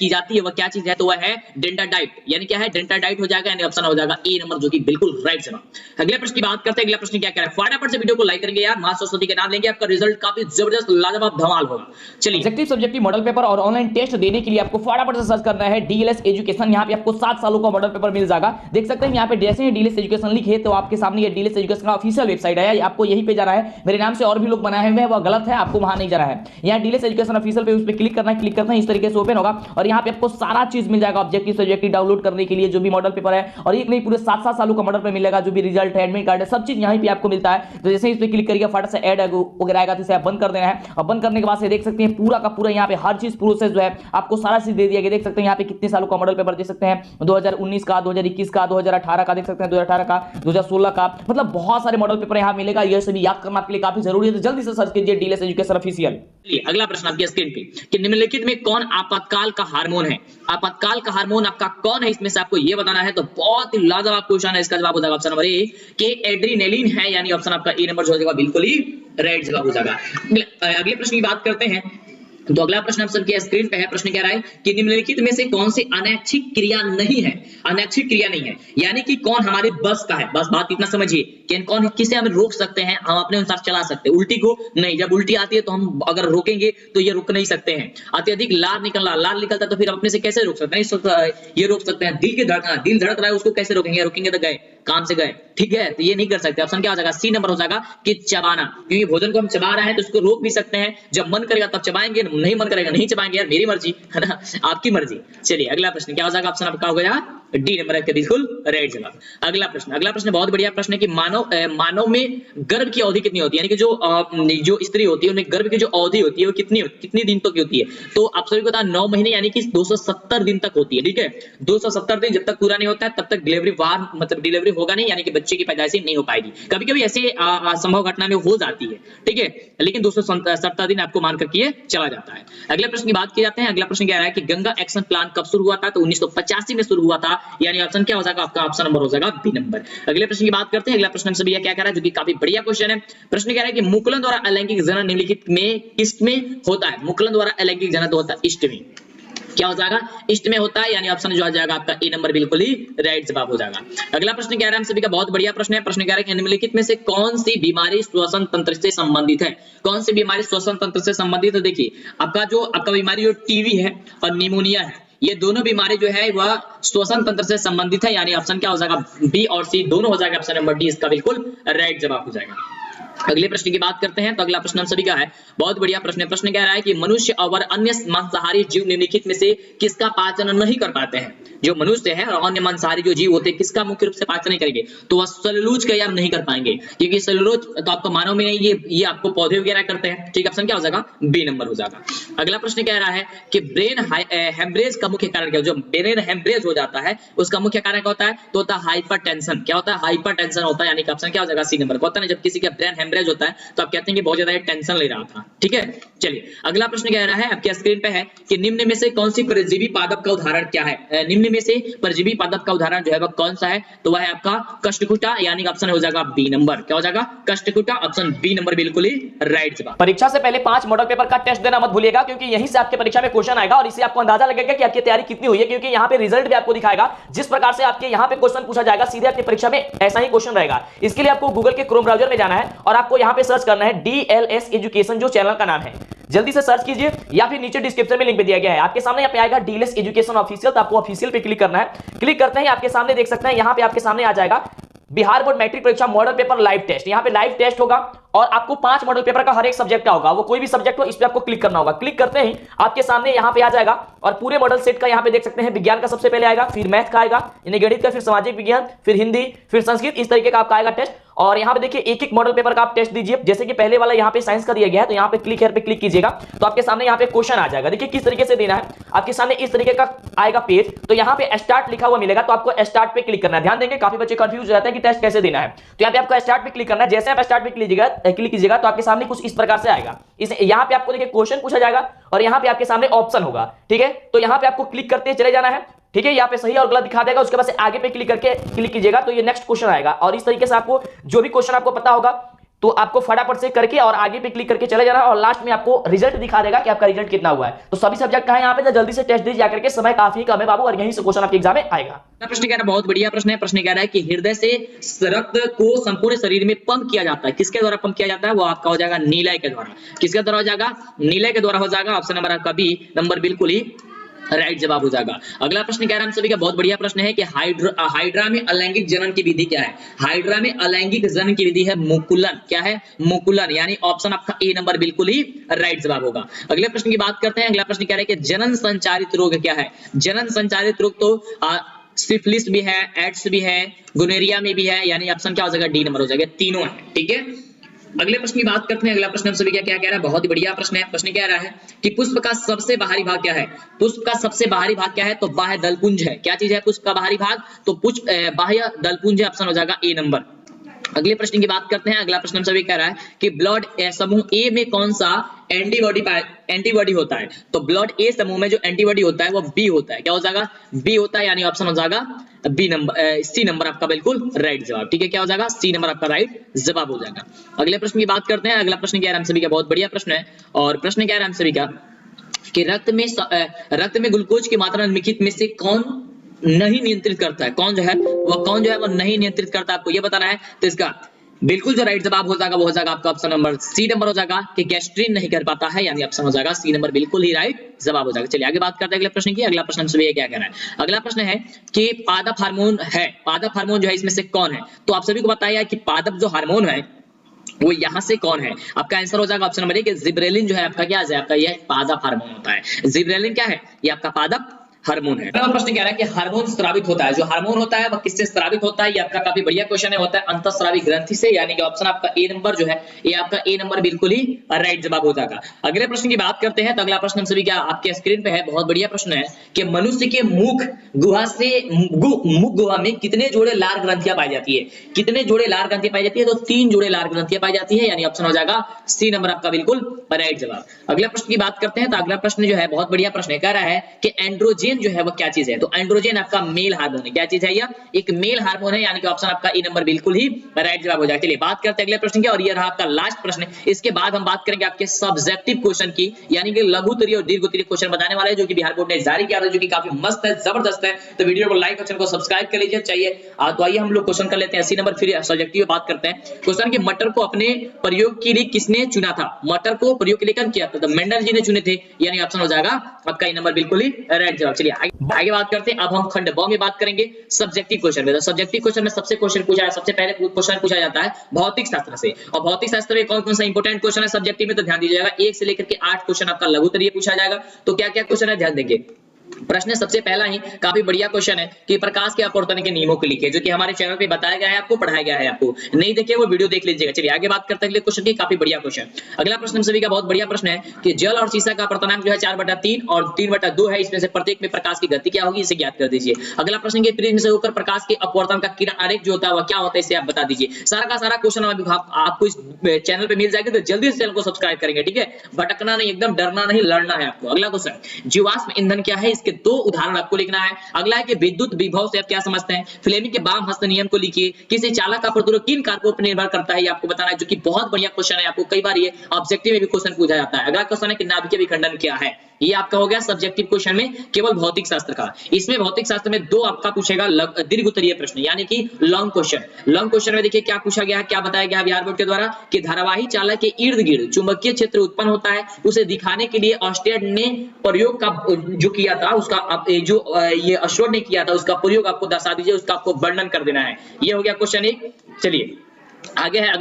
जाती है वह क्या चीज है। तो वह है डेंड्राइट, यानी क्या है? डेंड्राइट हो जाएगा, यानी ऑप्शन हो जाएगा ए नंबर जो कि बिल्कुल राइट जवाब। अगले प्रश्न की बात करते हैं। अगला प्रश्न क्या कह रहा है? फटाफट से वीडियो को लाइक करेंगे यार, मां सरस्वती के नाम लेंगे, आपका रिजल्ट काफी जबरदस्त लाजवाब धमाल होगा। चलिए ऑब्जेक्टिव सब्जेक्टिव मॉडल पेपर और ऑनलाइन टेस्ट देने के लिए आपको फटाफट से सर्च करना है डीएलएस एजुकेशन। यहां पे आपको 7 सालों का मॉडल पेपर मिल जाएगा। देख सकते हैं यहां पे जैसे ही डीएलएस एजुकेशन लिखे तो आपके सामने ये डीएलएस एजुकेशन का ऑफिशियल वेबसाइट है। आपको यहीं पे जाना है। मेरे नाम से और भी लोग बनाए हुए हैं, वह गलत है, आपको वहां नहीं जाना है। यहां डीएलएस एजुकेशन ऑफिशियल पे उस पे क्लिक करना है। क्लिक करना है, इस तरीके से ओपन होगा और यहां पे आपको सारा चीज मिल जाएगा। ऑब्जेक्टिव सब्जेक्टिव डाउनलोड करने के लिए जो भी मॉडल पेपर है, और एक नहीं पूरे 7 सालों का मॉडल पेपर मिलेगा। जो भी रिजल्ट है, एडमिट कार्ड है, सब चीज यहीं पे आपको मिलता है। तो जैसे ही इस पे क्लिक करिए फटाफट से ऐड वगैरह आएगा तो इसे आप बंद कर देना है। और बंद करने के बाद से देख सकते हैं पूरा का पूरा यहाँ पे हर चीज प्रोसेस जो है आपको सारा चीज दे दिया गया। देख सकते हैं यहाँ पे कितने सालों का मॉडल पेपर देख सकते हैं, 2019 का, 2021 का, 2018 का, देख सकते हैं 2018 का, 2016 का, मतलब बहुत सारे मॉडल पेपर यहाँ मिलेगा। ये सभी याद करना आपके लिए काफी जरूरी है, तो जल्दी से सर्च कीजिए डीएलएस एजुकेशन ऑफिशियल। अगला प्रश्न आपकी स्क्रीन पे कि निम्नलिखित में कौन आपका आपातकाल का हार्मोन है? आपातकाल का हार्मोन आपका कौन है, इसमें से आपको ये बताना है। तो बहुत ही लाजवाब क्वेश्चन है, इसका जवाब हो जाएगा ऑप्शन नंबर ए कि एड्रीनेलिन है, यानी ऑप्शन आपका ए नंबर हो जाएगा बिल्कुल ही राइट जवाब हो जाएगा। अगले प्रश्न की बात करते हैं। तो अगला प्रश्न आप सबके स्क्रीन पे है। प्रश्न कह रहा है कि निम्नलिखित में से कौन सी अनैच्छिक क्रिया नहीं है? अनैच्छिक क्रिया नहीं है यानी कि कौन हमारे बस का है। बस बात इतना समझिए कि कौन किसे हम रोक सकते हैं, हम अपने अनुसार चला सकते हैं। उल्टी को नहीं, जब उल्टी आती है तो हम अगर रोकेंगे तो ये रुक नहीं सकते हैं। अत्यधिक लार निकलता है तो फिर अपने से कैसे रोक सकते हैं? ये रोक सकते हैं। दिल के धड़कना, दिल धड़क रहा है उसको कैसे रोकेंगे? रोकेंगे तो गए, काम से गए, ठीक है, तो ये नहीं कर सकते। ऑप्शन क्या हो जाएगा? सी नंबर हो जाएगा कि चबाना, क्योंकि भोजन को हम चबा रहे हैं तो उसको रोक भी सकते हैं। जब मन करेगा तब चबाएंगे, नहीं मन करेगा नहीं चबाएंगे, यार मेरी मर्जी है ना, आपकी मर्जी। चलिए अगला प्रश्न क्या हो जाएगा? ऑप्शन आपका हो गया डी नंबर है बिल्कुल राइट जवाब। अगला प्रश्न बहुत बढ़िया प्रश्न है कि मानव में गर्भ की अवधि कितनी होती है, यानी कि जो स्त्री होती है उनमें गर्भ की जो अवधि होती है वो कितनी दिन तक की होती है? तो आप सभी को पता है 9 महीने यानी कि 270 दिन तक होती है, ठीक है। 270 दिन जब तक पूरा नहीं होता है तब तक डिलीवरी होगा नहीं, यानी कि बच्चे की पैदाइश नहीं हो पाएगी। कभी कभी ऐसे संभव घटना में हो जाती है, ठीक है, लेकिन 270 दिन आपको मान करके ये चला जाता है। अगले प्रश्न की बात की जाते हैं। अगला प्रश्न क्या है कि गंगा एक्शन प्लान कब शुरू हुआ था? तो 1985 में शुरू हुआ था, यानी ऑप्शन क्या हो जाएगा आपका? ऑप्शन नंबर हो जाएगा बी नंबर। अगले प्रश्न की बात करते हैं। अगला प्रश्न सभी क्या कह रहा है, जो कि काफी बढ़िया क्वेश्चन है। प्रश्न कह रहा है कि मुकुलन द्वारा अलैंगिक जनन निम्नलिखित में किसमें होता है? मुकुलन द्वारा अलैंगिक जनन तो होता है इष्ट में, क्या हो जाएगा? इष्ट में होता है, यानी ऑप्शन जो आ जाएगा आपका ए नंबर बिल्कुल ही राइट जवाब हो जाएगा। अगला प्रश्न कह रहा है हम सभी का बहुत बढ़िया प्रश्न है। प्रश्न कह रहा है कि निम्नलिखित में से कौन सी बीमारी श्वसन तंत्र से संबंधित है? कौन सी बीमारी श्वसन तंत्र से संबंधित है? देखिए आपका बीमारी जो टीबी है और निमोनिया है, ये दोनों बीमारी जो है वह श्वसन तंत्र से संबंधित है, यानी ऑप्शन क्या हो जाएगा? बी और सी दोनों हो जाएगा। ऑप्शन नंबर डी इसका बिल्कुल राइट जवाब हो जाएगा। अगले प्रश्न की बात करते हैं। तो अगला प्रश्न हम सभी का है, बहुत बढ़िया प्रश्न है। प्रश्न कह रहा है कि मनुष्य और अन्य मांसाहारी जीव निम्नलिखित में से किसका पाचन नहीं कर पाते हैं? जो मनुष्य है और अन्य मांसाहारी जो जीव होते हैं किसका मुख्य रूप से पाचन नहीं करेंगे? तो वह सेलुलोज का यार नहीं कर पाएंगे, क्योंकि सेलुलोज तो आपको मानव में नहीं, ये आपको पौधे वगैरह करते हैं, ठीक है। ऑप्शन क्या हो जाएगा? बी नंबर हो जाएगा। अगला प्रश्न कह रहा है कि ब्रेन हेमरेज का मुख्य कारण क्या है? जो ब्रेन हेमरेज हो जाता है उसका मुख्य कारण क्या होता है? तो होता है हाइपरटेंशन। क्या होता है? हाइपरटेंशन होता है, यानी कि ऑप्शन क्या हो जाएगा? C number. होता है जब किसी का ब्रेन हेमरेज होता है तो आप कहते हैं कि बहुत ज्यादा टेंशन ले रहा था, ठीक है। चलिए अगला प्रश्न कह रहा है आपके स्क्रीन पे है कि निम्न में से कौन सी परजीवी पादप का उदाहरण क्या है? निम्न में से परजीवी पादप का उदाहरण जो है वह कौन सा है? तो वह है आपका कष्टकुटा, यानी ऑप्शन हो जाएगा बी नंबर। क्या हो जाएगा? कष्टकुटा, ऑप्शन बी नंबर बिल्कुल ही राइट जवाब। परीक्षा से पहले 5 मॉडल पेपर का टेस्ट देना मत भूलिएगा, क्योंकि यहीं से आपके परीक्षा में क्वेश्चन आएगा और इससे आपको अंदाजा लगेगा कि आपकी तैयारी कितनी हुई है, क्योंकि यहाँ पे रिजल्ट भी आपको दिखाएगा। जिस प्रकार से आपके यहाँ पे क्वेश्चन पूछा जाएगा सीधे आपकी परीक्षा में ऐसा ही क्वेश्चन रहेगा। इसके लिए आपको गूगल के क्रोम ब्राउजर में जाना है और आपको यहाँ पे सर्च करना है DLS एजुकेशन, जो चैनल का नाम है, जल्दी से सर्च कीजिए, या फिर नीचे डिस्क्रिप्शन में लिंक पे दिया गया है। आपके सामने यहाँ पे आएगा DLS एजुकेशन ऑफिशियल, तो आपको ऑफिशियल पे क्लिक करना है। क्लिक करते ही आपके सामने देख सकते हैं, यहाँ पे आपके सामने आ जाएगा बिहार बोर्ड मैट्रिक परीक्षा मॉडल पेपर लाइव टेस्ट। यहाँ पे लाइव टेस्ट होगा और आपको 5 मॉडल पेपर का हर एक सब्जेक्ट का होगा, वो कोई भी सब्जेक्ट हो, इस पे आपको क्लिक करना होगा। क्लिक करते ही आपके सामने यहाँ पे आ जाएगा और पूरे मॉडल सेट का यहाँ पे देख सकते हैं, विज्ञान का सबसे पहले आएगा, फिर मैथ का आएगा, यानी गणित का, फिर सामाजिक विज्ञान, फिर हिंदी, फिर संस्कृत, इस तरीके का आपका आएगा टेस्ट। और यहाँ पे देखिए एक एक मॉडल पेपर का आप टेस्ट दीजिए। जैसे कि पहले वाला यहाँ पे साइंस का दिया गया है, तो यहाँ पे क्लिक हेयर पे क्लिक कीजिएगा तो आपके सामने यहाँ पे क्वेश्चन आ जाएगा। देखिए किस तरीके से देना है, आपके सामने इस तरीके का आएगा पेज, तो यहाँ पे स्टार्ट लिखा हुआ मिलेगा, तो आपको स्टार्ट पे क्लिक करना है। ध्यान देंगे काफी बच्चे कंफ्यूज हो जाते हैं कि टेस्ट कैसे देना है, तो यहाँ पे आपको स्टार्ट पे क्लिक करना है। जैसे आप स्टार्ट पे क्लिक कीजिएगा तो आपके सामने कुछ इस प्रकार से आएगा। यहाँ पे आपको देखिए क्वेश्चन पूछा जाएगा और यहाँ पे आपके सामने ऑप्शन होगा, ठीक है। तो यहाँ पे आपको क्लिक करते चले जाना है, ठीक है। यहाँ पे सही और गलत दिखा देगा, उसके बाद से आगे पे क्लिक कीजिएगा तो ये नेक्स्ट क्वेश्चन आएगा। और इस तरीके से आपको जो भी क्वेश्चन आपको पता होगा तो आपको फटाफट से करके और आगे पे क्लिक करके चले जाना और लास्ट में आपको रिजल्ट दिखा देगा कि आपका रिजल्ट कितना हुआ है। तो सभी सब्जेक्ट का है यहाँ पे, तो जल्दी से टेस्ट दीजिए जाकर के, समय काफी कम है बाबू, और यहीं से क्वेश्चन आपके एग्जाम में आएगा। प्रश्न कह रहा है बहुत बढ़िया प्रश्न है। प्रश्न कह रहा है कि हृदय से रक्त को संपूर्ण शरीर में पंप किया जाता है, किसके द्वारा पंप किया जाता है? वो आपका हो जाएगा नीलय के द्वारा। किसके द्वारा हो जाएगा? नीलय के द्वारा हो जाएगा। ऑप्शन नंबर आपका बी नंबर बिल्कुल ही राइट जवाब हो जाएगा। अगला प्रश्न कह रहा है हम सभी का बहुत बढ़िया प्रश्न है कि हाइड्रा में अलैंगिक जनन की विधि क्या है? हाइड्रा में अलैंगिक जनन की विधि है मुकुलन। क्या है? मुकुलन, यानी ऑप्शन आपका ए नंबर बिल्कुल ही राइट जवाब होगा। अगले प्रश्न की बात करते हैं। अगला प्रश्न कह रहा है कि जनन संचारित रोग क्या है? जनन संचारित रोग तो सिफिलिस भी है, एड्स भी है, गोनेरिया में भी है, यानी ऑप्शन क्या हो जाएगा? डी नंबर हो जाएगा, तीनों है, ठीक है। अगले प्रश्न की बात करते हैं। अगला प्रश्न हम सभी क्या कह रहा है? बहुत ही बढ़िया प्रश्न है। प्रश्न कह रहा है कि पुष्प का सबसे बाहरी भाग क्या है? पुष्प का सबसे बाहरी भाग क्या है? तो बाह्य दलपुंज है। क्या चीज है पुष्प का बाहरी भाग? तो पुष्प बाह्य दलपुंज है, ऑप्शन हो जाएगा ए नंबर। अगले प्रश्न की बात करते हैं। अगला प्रश्न हमसे भी कह रहा है कि ब्लड समूह ए में कौन सा एंटीबॉडी होता है। तो ब्लड ए समूह में जो एंटीबॉडी होता है वो बी होता है। क्या हो जाएगा? बी होता है, यानी ऑप्शन हो जाएगा बी नंबर, सी नंबर आपका बिल्कुल राइट जवाब। ठीक है, क्या हो जाएगा? सी नंबर आपका राइट जवाब हो जाएगा। अगले प्रश्न की बात करते हैं। अगला प्रश्न क्या है हम सभी का, बहुत बढ़िया प्रश्न है। और प्रश्न क्या है हम सभी का कि रक्त में ग्लूकोज की मात्रा निम्नलिखित में से कौन नहीं नियंत्रित करता है? कौन जो है वो नहीं नियंत्रित करता है, आपको ये बताना है। तो इसका बिल्कुल जो राइट जवाब हो जाएगा वो हो जाएगा आपका ऑप्शन नंबर सी नंबर हो जाएगा कि गैस्ट्रिन नहीं कर पाता है, यानी ऑप्शन हो जाएगा सी नंबर बिल्कुल ही राइट जवाब हो जाएगा। चलिए आगे बात करते हैं अगले प्रश्न की। अगला प्रश्न हमसे ये क्या कह रहा है? अगला प्रश्न है कि पादप हार्मोन है, पादप हार्मोन जो है इसमें से कौन है? तो आप सभी को बताया कि पादप जो हार्मोन है वो यहां से कौन है? आपका आंसर हो जाएगा ऑप्शन नंबर 1 जिब्रेलिन जो है आपका क्या है? आपका ये पादप हार्मोन होता है। जिब्रेलिन क्या है? ये आपका पादप हार्मोन है। प्रश्न कह रहा है कि हार्मोन स्रावित होता है, जो हार्मोन होता है वह किससे स्रावित होता है? ये आपका काफी बढ़िया क्वेश्चन है, होता है अंतःस्रावी ग्रंथि से, यानी कि ऑप्शन आपका ए नंबर जो है ये आपका ए नंबर बिल्कुल ही राइट जवाब हो जाएगा। अगले प्रश्न की बात करते हैं। तो अगला प्रश्न हम सभी क्या आपके स्क्रीन पे है, बहुत बढ़िया प्रश्न है कि मनुष्य के मुख गुहा में कितने जोड़े लार ग्रंथियां पाई जाती है? कितने जोड़े लार ग्रंथियां पाई जाती है? तो 3 जोड़े लार ग्रंथियां पाई जाती है, यानी ऑप्शन हो जाएगा सी नंबर आपका बिल्कुल राइट जवाब। अगला प्रश्न की बात करते हैं। तो अगला प्रश्न जो है बहुत बढ़िया प्रश्न है, कह रहा है कि एंड्रोजन जो है वो क्या चीज है? तो एंड्रोजन आपका मेल हार्मोन है। क्या चीज है? यह एक मेल हार्मोन है, यानी कि ऑप्शन आपका ए नंबर बिल्कुल ही राइट जवाब हो जाएगा। चलिए बात करते हैं अगले प्रश्न की, और यह रहा आपका लास्ट प्रश्न। इसके बाद हम बात करेंगे आपके सब्जेक्टिव क्वेश्चन की, यानी कि लघुत्तरीय और दीर्घोत्तरीय क्वेश्चन बताने वाले हैं, जो कि बिहार बोर्ड ने जारी किया है, जो कि काफी मस्त है, जबरदस्त है। तो वीडियो को लाइक और चैनल को सब्सक्राइब कर लीजिए। चाहिए तो आइए हम लोग क्वेश्चन कर लेते हैं 80 नंबर, फिर सब्जेक्टिव बात करते हैं। क्वेश्चन की मटर को अपने प्रयोग के लिए किसने चुना था? मटर को प्रयोग के लिए कौन किया था? तो मेंडल जी ने चुने थे, यानी ऑप्शन हो जाएगा आपका ए नंबर बिल्कुल ही राइट जवाब। चलिए आगे बात करते हैं। अब हम खंड ब में बात करेंगे सब्जेक्टिव क्वेश्चन में। तो सब्जेक्टिव क्वेश्चन में सबसे क्वेश्चन पूछा है, सबसे पहले क्वेश्चन पूछा जाता है भौतिक शास्त्र से। और भौतिक शास्त्र में कौन कौन सा इंपोर्टेंट क्वेश्चन है सब्जेक्टिव में? तो ध्यान दीजिएगा 1 से लेकर के 8 क्वेश्चन आपका लघुत्तरीय पूछा जाएगा। तो क्या क्या क्वेश्चन है ध्यान देंगे। प्रश्न सबसे पहला ही काफी बढ़िया क्वेश्चन है कि प्रकाश के अपवर्तन के नियमों को लिखिए, जो कि हमारे चैनल पे बताया गया है, आपको पढ़ाया गया है। आपको नहीं देखे वो वीडियो देख लीजिएगा। चलिए आगे बात करते हैं अगले क्वेश्चन की, काफी बढ़िया क्वेश्चन। अगला प्रश्न हम सभी का बहुत बढ़िया प्रश्न है कि जल और शीशा का अपर्तनांक जो है 4/3 और 3/2 है, इसमें से प्रत्येक में प्रकाश की गति क्या होगी, इसे ज्ञात कर दीजिए। अगला प्रश्न के प्रिज्म से होकर प्रकाश के अपवर्तन का किरण आरेख जो होता है वह क्या होता है, इसे आप बता दीजिए। सारा का सारा क्वेश्चन आपको इस चैनल पे मिल जाएगा, तो जल्दी से चैनल को सब्सक्राइब करेंगे, ठीक है। भटकना नहीं, एकदम डरना नहीं, लड़ना है आपको। अगला क्वेश्चन जीवाश्म ईंधन क्या है, इसके 2 उदाहरण आपको लिखना है। अगला है कि विद्युत विभव से आप क्या समझते हैं। फ्लेमिंग के वाम हस्त नियम को लिखिए। किसी चालक का प्रतिरोध किन कारकों पर निर्भर करता है, ये आपको बताना है, जो कि बहुत बढ़िया क्वेश्चन है। आपको कई बार ये ऑब्जेक्टिव में भी क्वेश्चन पूछा जाता है। अगला क्वेश्चन है कि नाभिकीय विखंडन क्या है। ये आपका हो गया सब्जेक्टिव क्वेश्चन में केवल भौतिक शास्त्र का। इसमें भौतिक शास्त्र में 2 आपका पूछेगा दीर्घ उत्तरीय प्रश्न, यानी कि लॉन्ग क्वेश्चन। लॉन्ग क्वेश्चन में देखिए क्या पूछा गया है, क्या बताया गया बिहार बोर्ड के द्वारा कि धारावाही चालक के इर्द गिर्द चुंबकीय क्षेत्र उत्पन्न होता है। उसे दिखाने के लिए ऑस्टेड ने प्रयोग का जो किया था, उसका जो ये अश्वर्ड ने किया था, उसका प्रयोग आपको दर्शा दीजिए, उसका आपको वर्णन कर देना है। ये हो गया क्वेश्चन 1। चलिए आगे है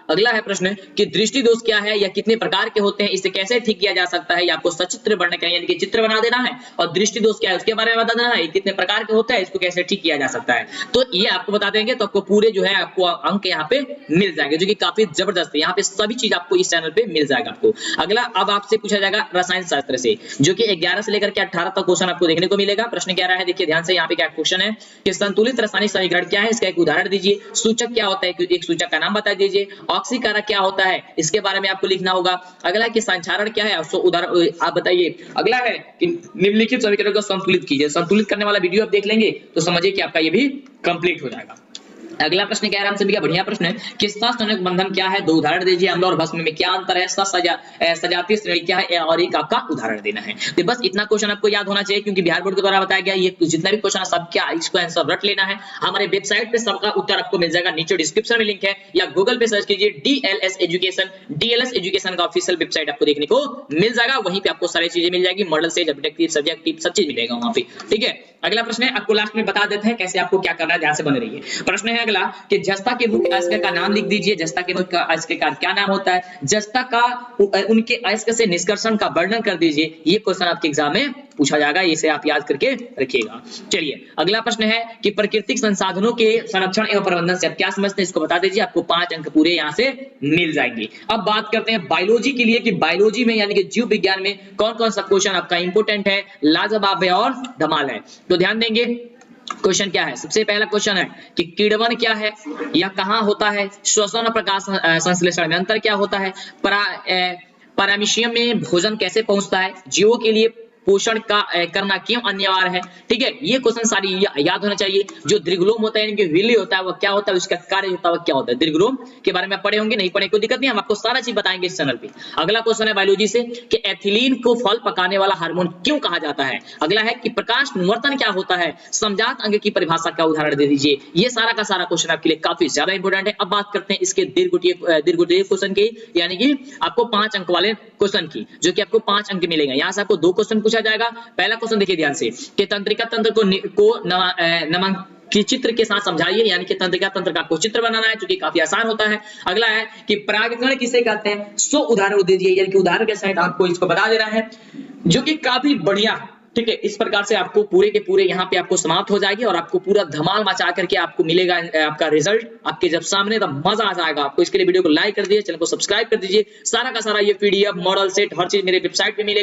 अगला है प्रश्न कि दृष्टि दोष क्या है या कितने प्रकार के होते हैं, इसे कैसे ठीक किया जा सकता है। या आपको सचित्र वर्णन करना, यानी कि चित्र बना देना है, और दृष्टि दोष क्या है उसके बारे में बता देना है, कितने प्रकार के होता है, इसको कैसे ठीक किया जा सकता है। तो ये आपको बता देंगे, तो आपको पूरे जो है आपको अंक यहाँ पे मिल जाएंगे, जो कि काफी जबरदस्त है। यहाँ पे सभी चीज आपको इस चैनल पे मिल जाएगा आपको। अगला अब आपसे पूछा जाएगा रसायन शास्त्र से, जो कि 11 से लेकर के 18 तक क्वेश्चन आपको देखने को मिलेगा। प्रश्न क्या रहा है देखिए ध्यान से, यहाँ पे क्या क्वेश्चन है कि संतुलित रासायनिक समीकरण क्या है, इसका एक उदाहरण दीजिए। सूचक क्या होता है, एक सूचक का नाम बता दीजिए। ऑक्सीकारक क्या होता है, इसके बारे में आपको लिखना होगा। अगला कि संचारण क्या है, उसको उदाहरण आप बताइए। अगला है कि निम्नलिखित समीकरणों को संतुलित कीजिए। संतुलित करने वाला वीडियो आप देख लेंगे तो समझिए कि आपका ये भी कंप्लीट हो जाएगा। अगला प्रश्न क्या है हम सभी का बढ़िया प्रश्न है कि ससंयोजक बंधन क्या है, 2 उदाहरण दीजिए। अम्ल और भस्म में क्या अंतर है, सजातीय श्रेणी क्या है, और एक आपका उदाहरण देना है। तो बस इतना क्वेश्चन आपको याद होना चाहिए, क्योंकि बिहार बोर्ड के द्वारा बताया गया ये जितना भी क्वेश्चन है सब क्या इसको आंसर रट लेना है। हमारे वेबसाइट पे सबका उत्तर आपको मिल जाएगा, नीचे डिस्क्रिप्शन में लिंक है, या गूगल पे सर्च कीजिए डीएलएस एजुकेशन का ऑफिशियल वेबसाइट आपको देखने को मिल जाएगा। वहीं पे आपको सारी चीजें मिल जाएगी, मॉडल से ऑब्जेक्टिव सब्जेक्टिव सब चीज मिलेगा वहां पे, ठीक है। अगला प्रश्न है, आपको लास्ट में बता देते हैं कैसे आपको क्या करना है, ध्यान से बने रहिए। प्रश्न है अगला कि जस्ता के मुख्य अयस्क का नाम लिख दीजिए। जस्ता के मुख्य अयस्क का क्या नाम होता है, जस्ता का उनके अयस्क से निष्कर्षण का वर्णन कर दीजिए। ये क्वेश्चन आपके एग्जाम में पूछा जाएगा, इसे आप याद करके रखिएगा। चलिए अगला प्रश्न है कि प्राकृतिक संसाधनों के संरक्षण एवं प्रबंधन से आप क्या समझते हैं, इसको बता दीजिए। आपको 5 अंक पूरे यहाँ से मिल जाएंगे। अब बात करते हैं बायोलॉजी के लिए कि बायोलॉजी में यानी कि जीव विज्ञान में कौन कौन सा क्वेश्चन आपका इंपोर्टेंट है, लाजवाब है और धमाल है। तो ध्यान देंगे क्वेश्चन क्या है? सबसे पहला क्वेश्चन है कि किण्वन क्या है या कहाँ होता है, श्वसन और प्रकाश संश्लेषण में अंतर क्या होता है, पैरामीशियम में भोजन कैसे पहुंचता है, जीवों के लिए पोषण का करना क्यों अनिवार्य है। ठीक है, ये क्वेश्चन सारी याद होना चाहिए। जो दीर्घलोम होता है, इनके विली होता है, वो क्या होता है, उसका कार्य होता है, वो क्या होता है। दीर्घलोम के बारे में पढ़े होंगे, नहीं पढ़े कोई दिक्कत नहीं, हम आपको सारा चीज बताएंगे इस चैनल पे। अगला क्वेश्चन है बायोलॉजी से कि एथिलीन को फल पकाने वाला हार्मोन क्यों कहा जाता है। अगला है कि प्रकाश निवर्तन क्या होता है, समजात अंग की परिभाषा का उदाहरण दे दीजिए। ये सारा का सारा क्वेश्चन आपके लिए काफी ज्यादा इंपॉर्टेंट है। अब बात करते हैं इसके दीर्घोत्तरीय क्वेश्चन की, यानी कि आपको 5 अंक वाले क्वेश्चन की, जो कि आपको 5 अंक मिलेगा। यहाँ से आपको 2 क्वेश्चन पूछा जाएगा। पहला क्वेश्चन देखिए ध्यान से कि तंत्रिका तंत्र को कि चित्र के साथ समझाइए, यानी कि तंत्रिका तंत्र का आपको चित्र बनाना है, जो कि काफी आसान होता है। अगला है कि परागकण किसे कहते हैं, 100 उदाहरण दीजिए, यानी कि उदाहरण के साथ आपको इसको बता देना है, जो कि काफी बढ़िया। ठीक है, इस प्रकार से आपको पूरे के पूरे यहाँ पे आपको समाप्त हो जाएगी और आपको पूरा धमाल मचा करके आपको मिलेगा आपका रिजल्ट आपके जब सामने, तब मजा आ जाएगा आपको। इसके लिए वीडियो को लाइक कर दीजिए, चैनल को सब्सक्राइब कर दीजिए। सारा का सारा ये पीडीएफ, मॉडल सेट, हर चीज मेरे वेबसाइट पे मिलेगा।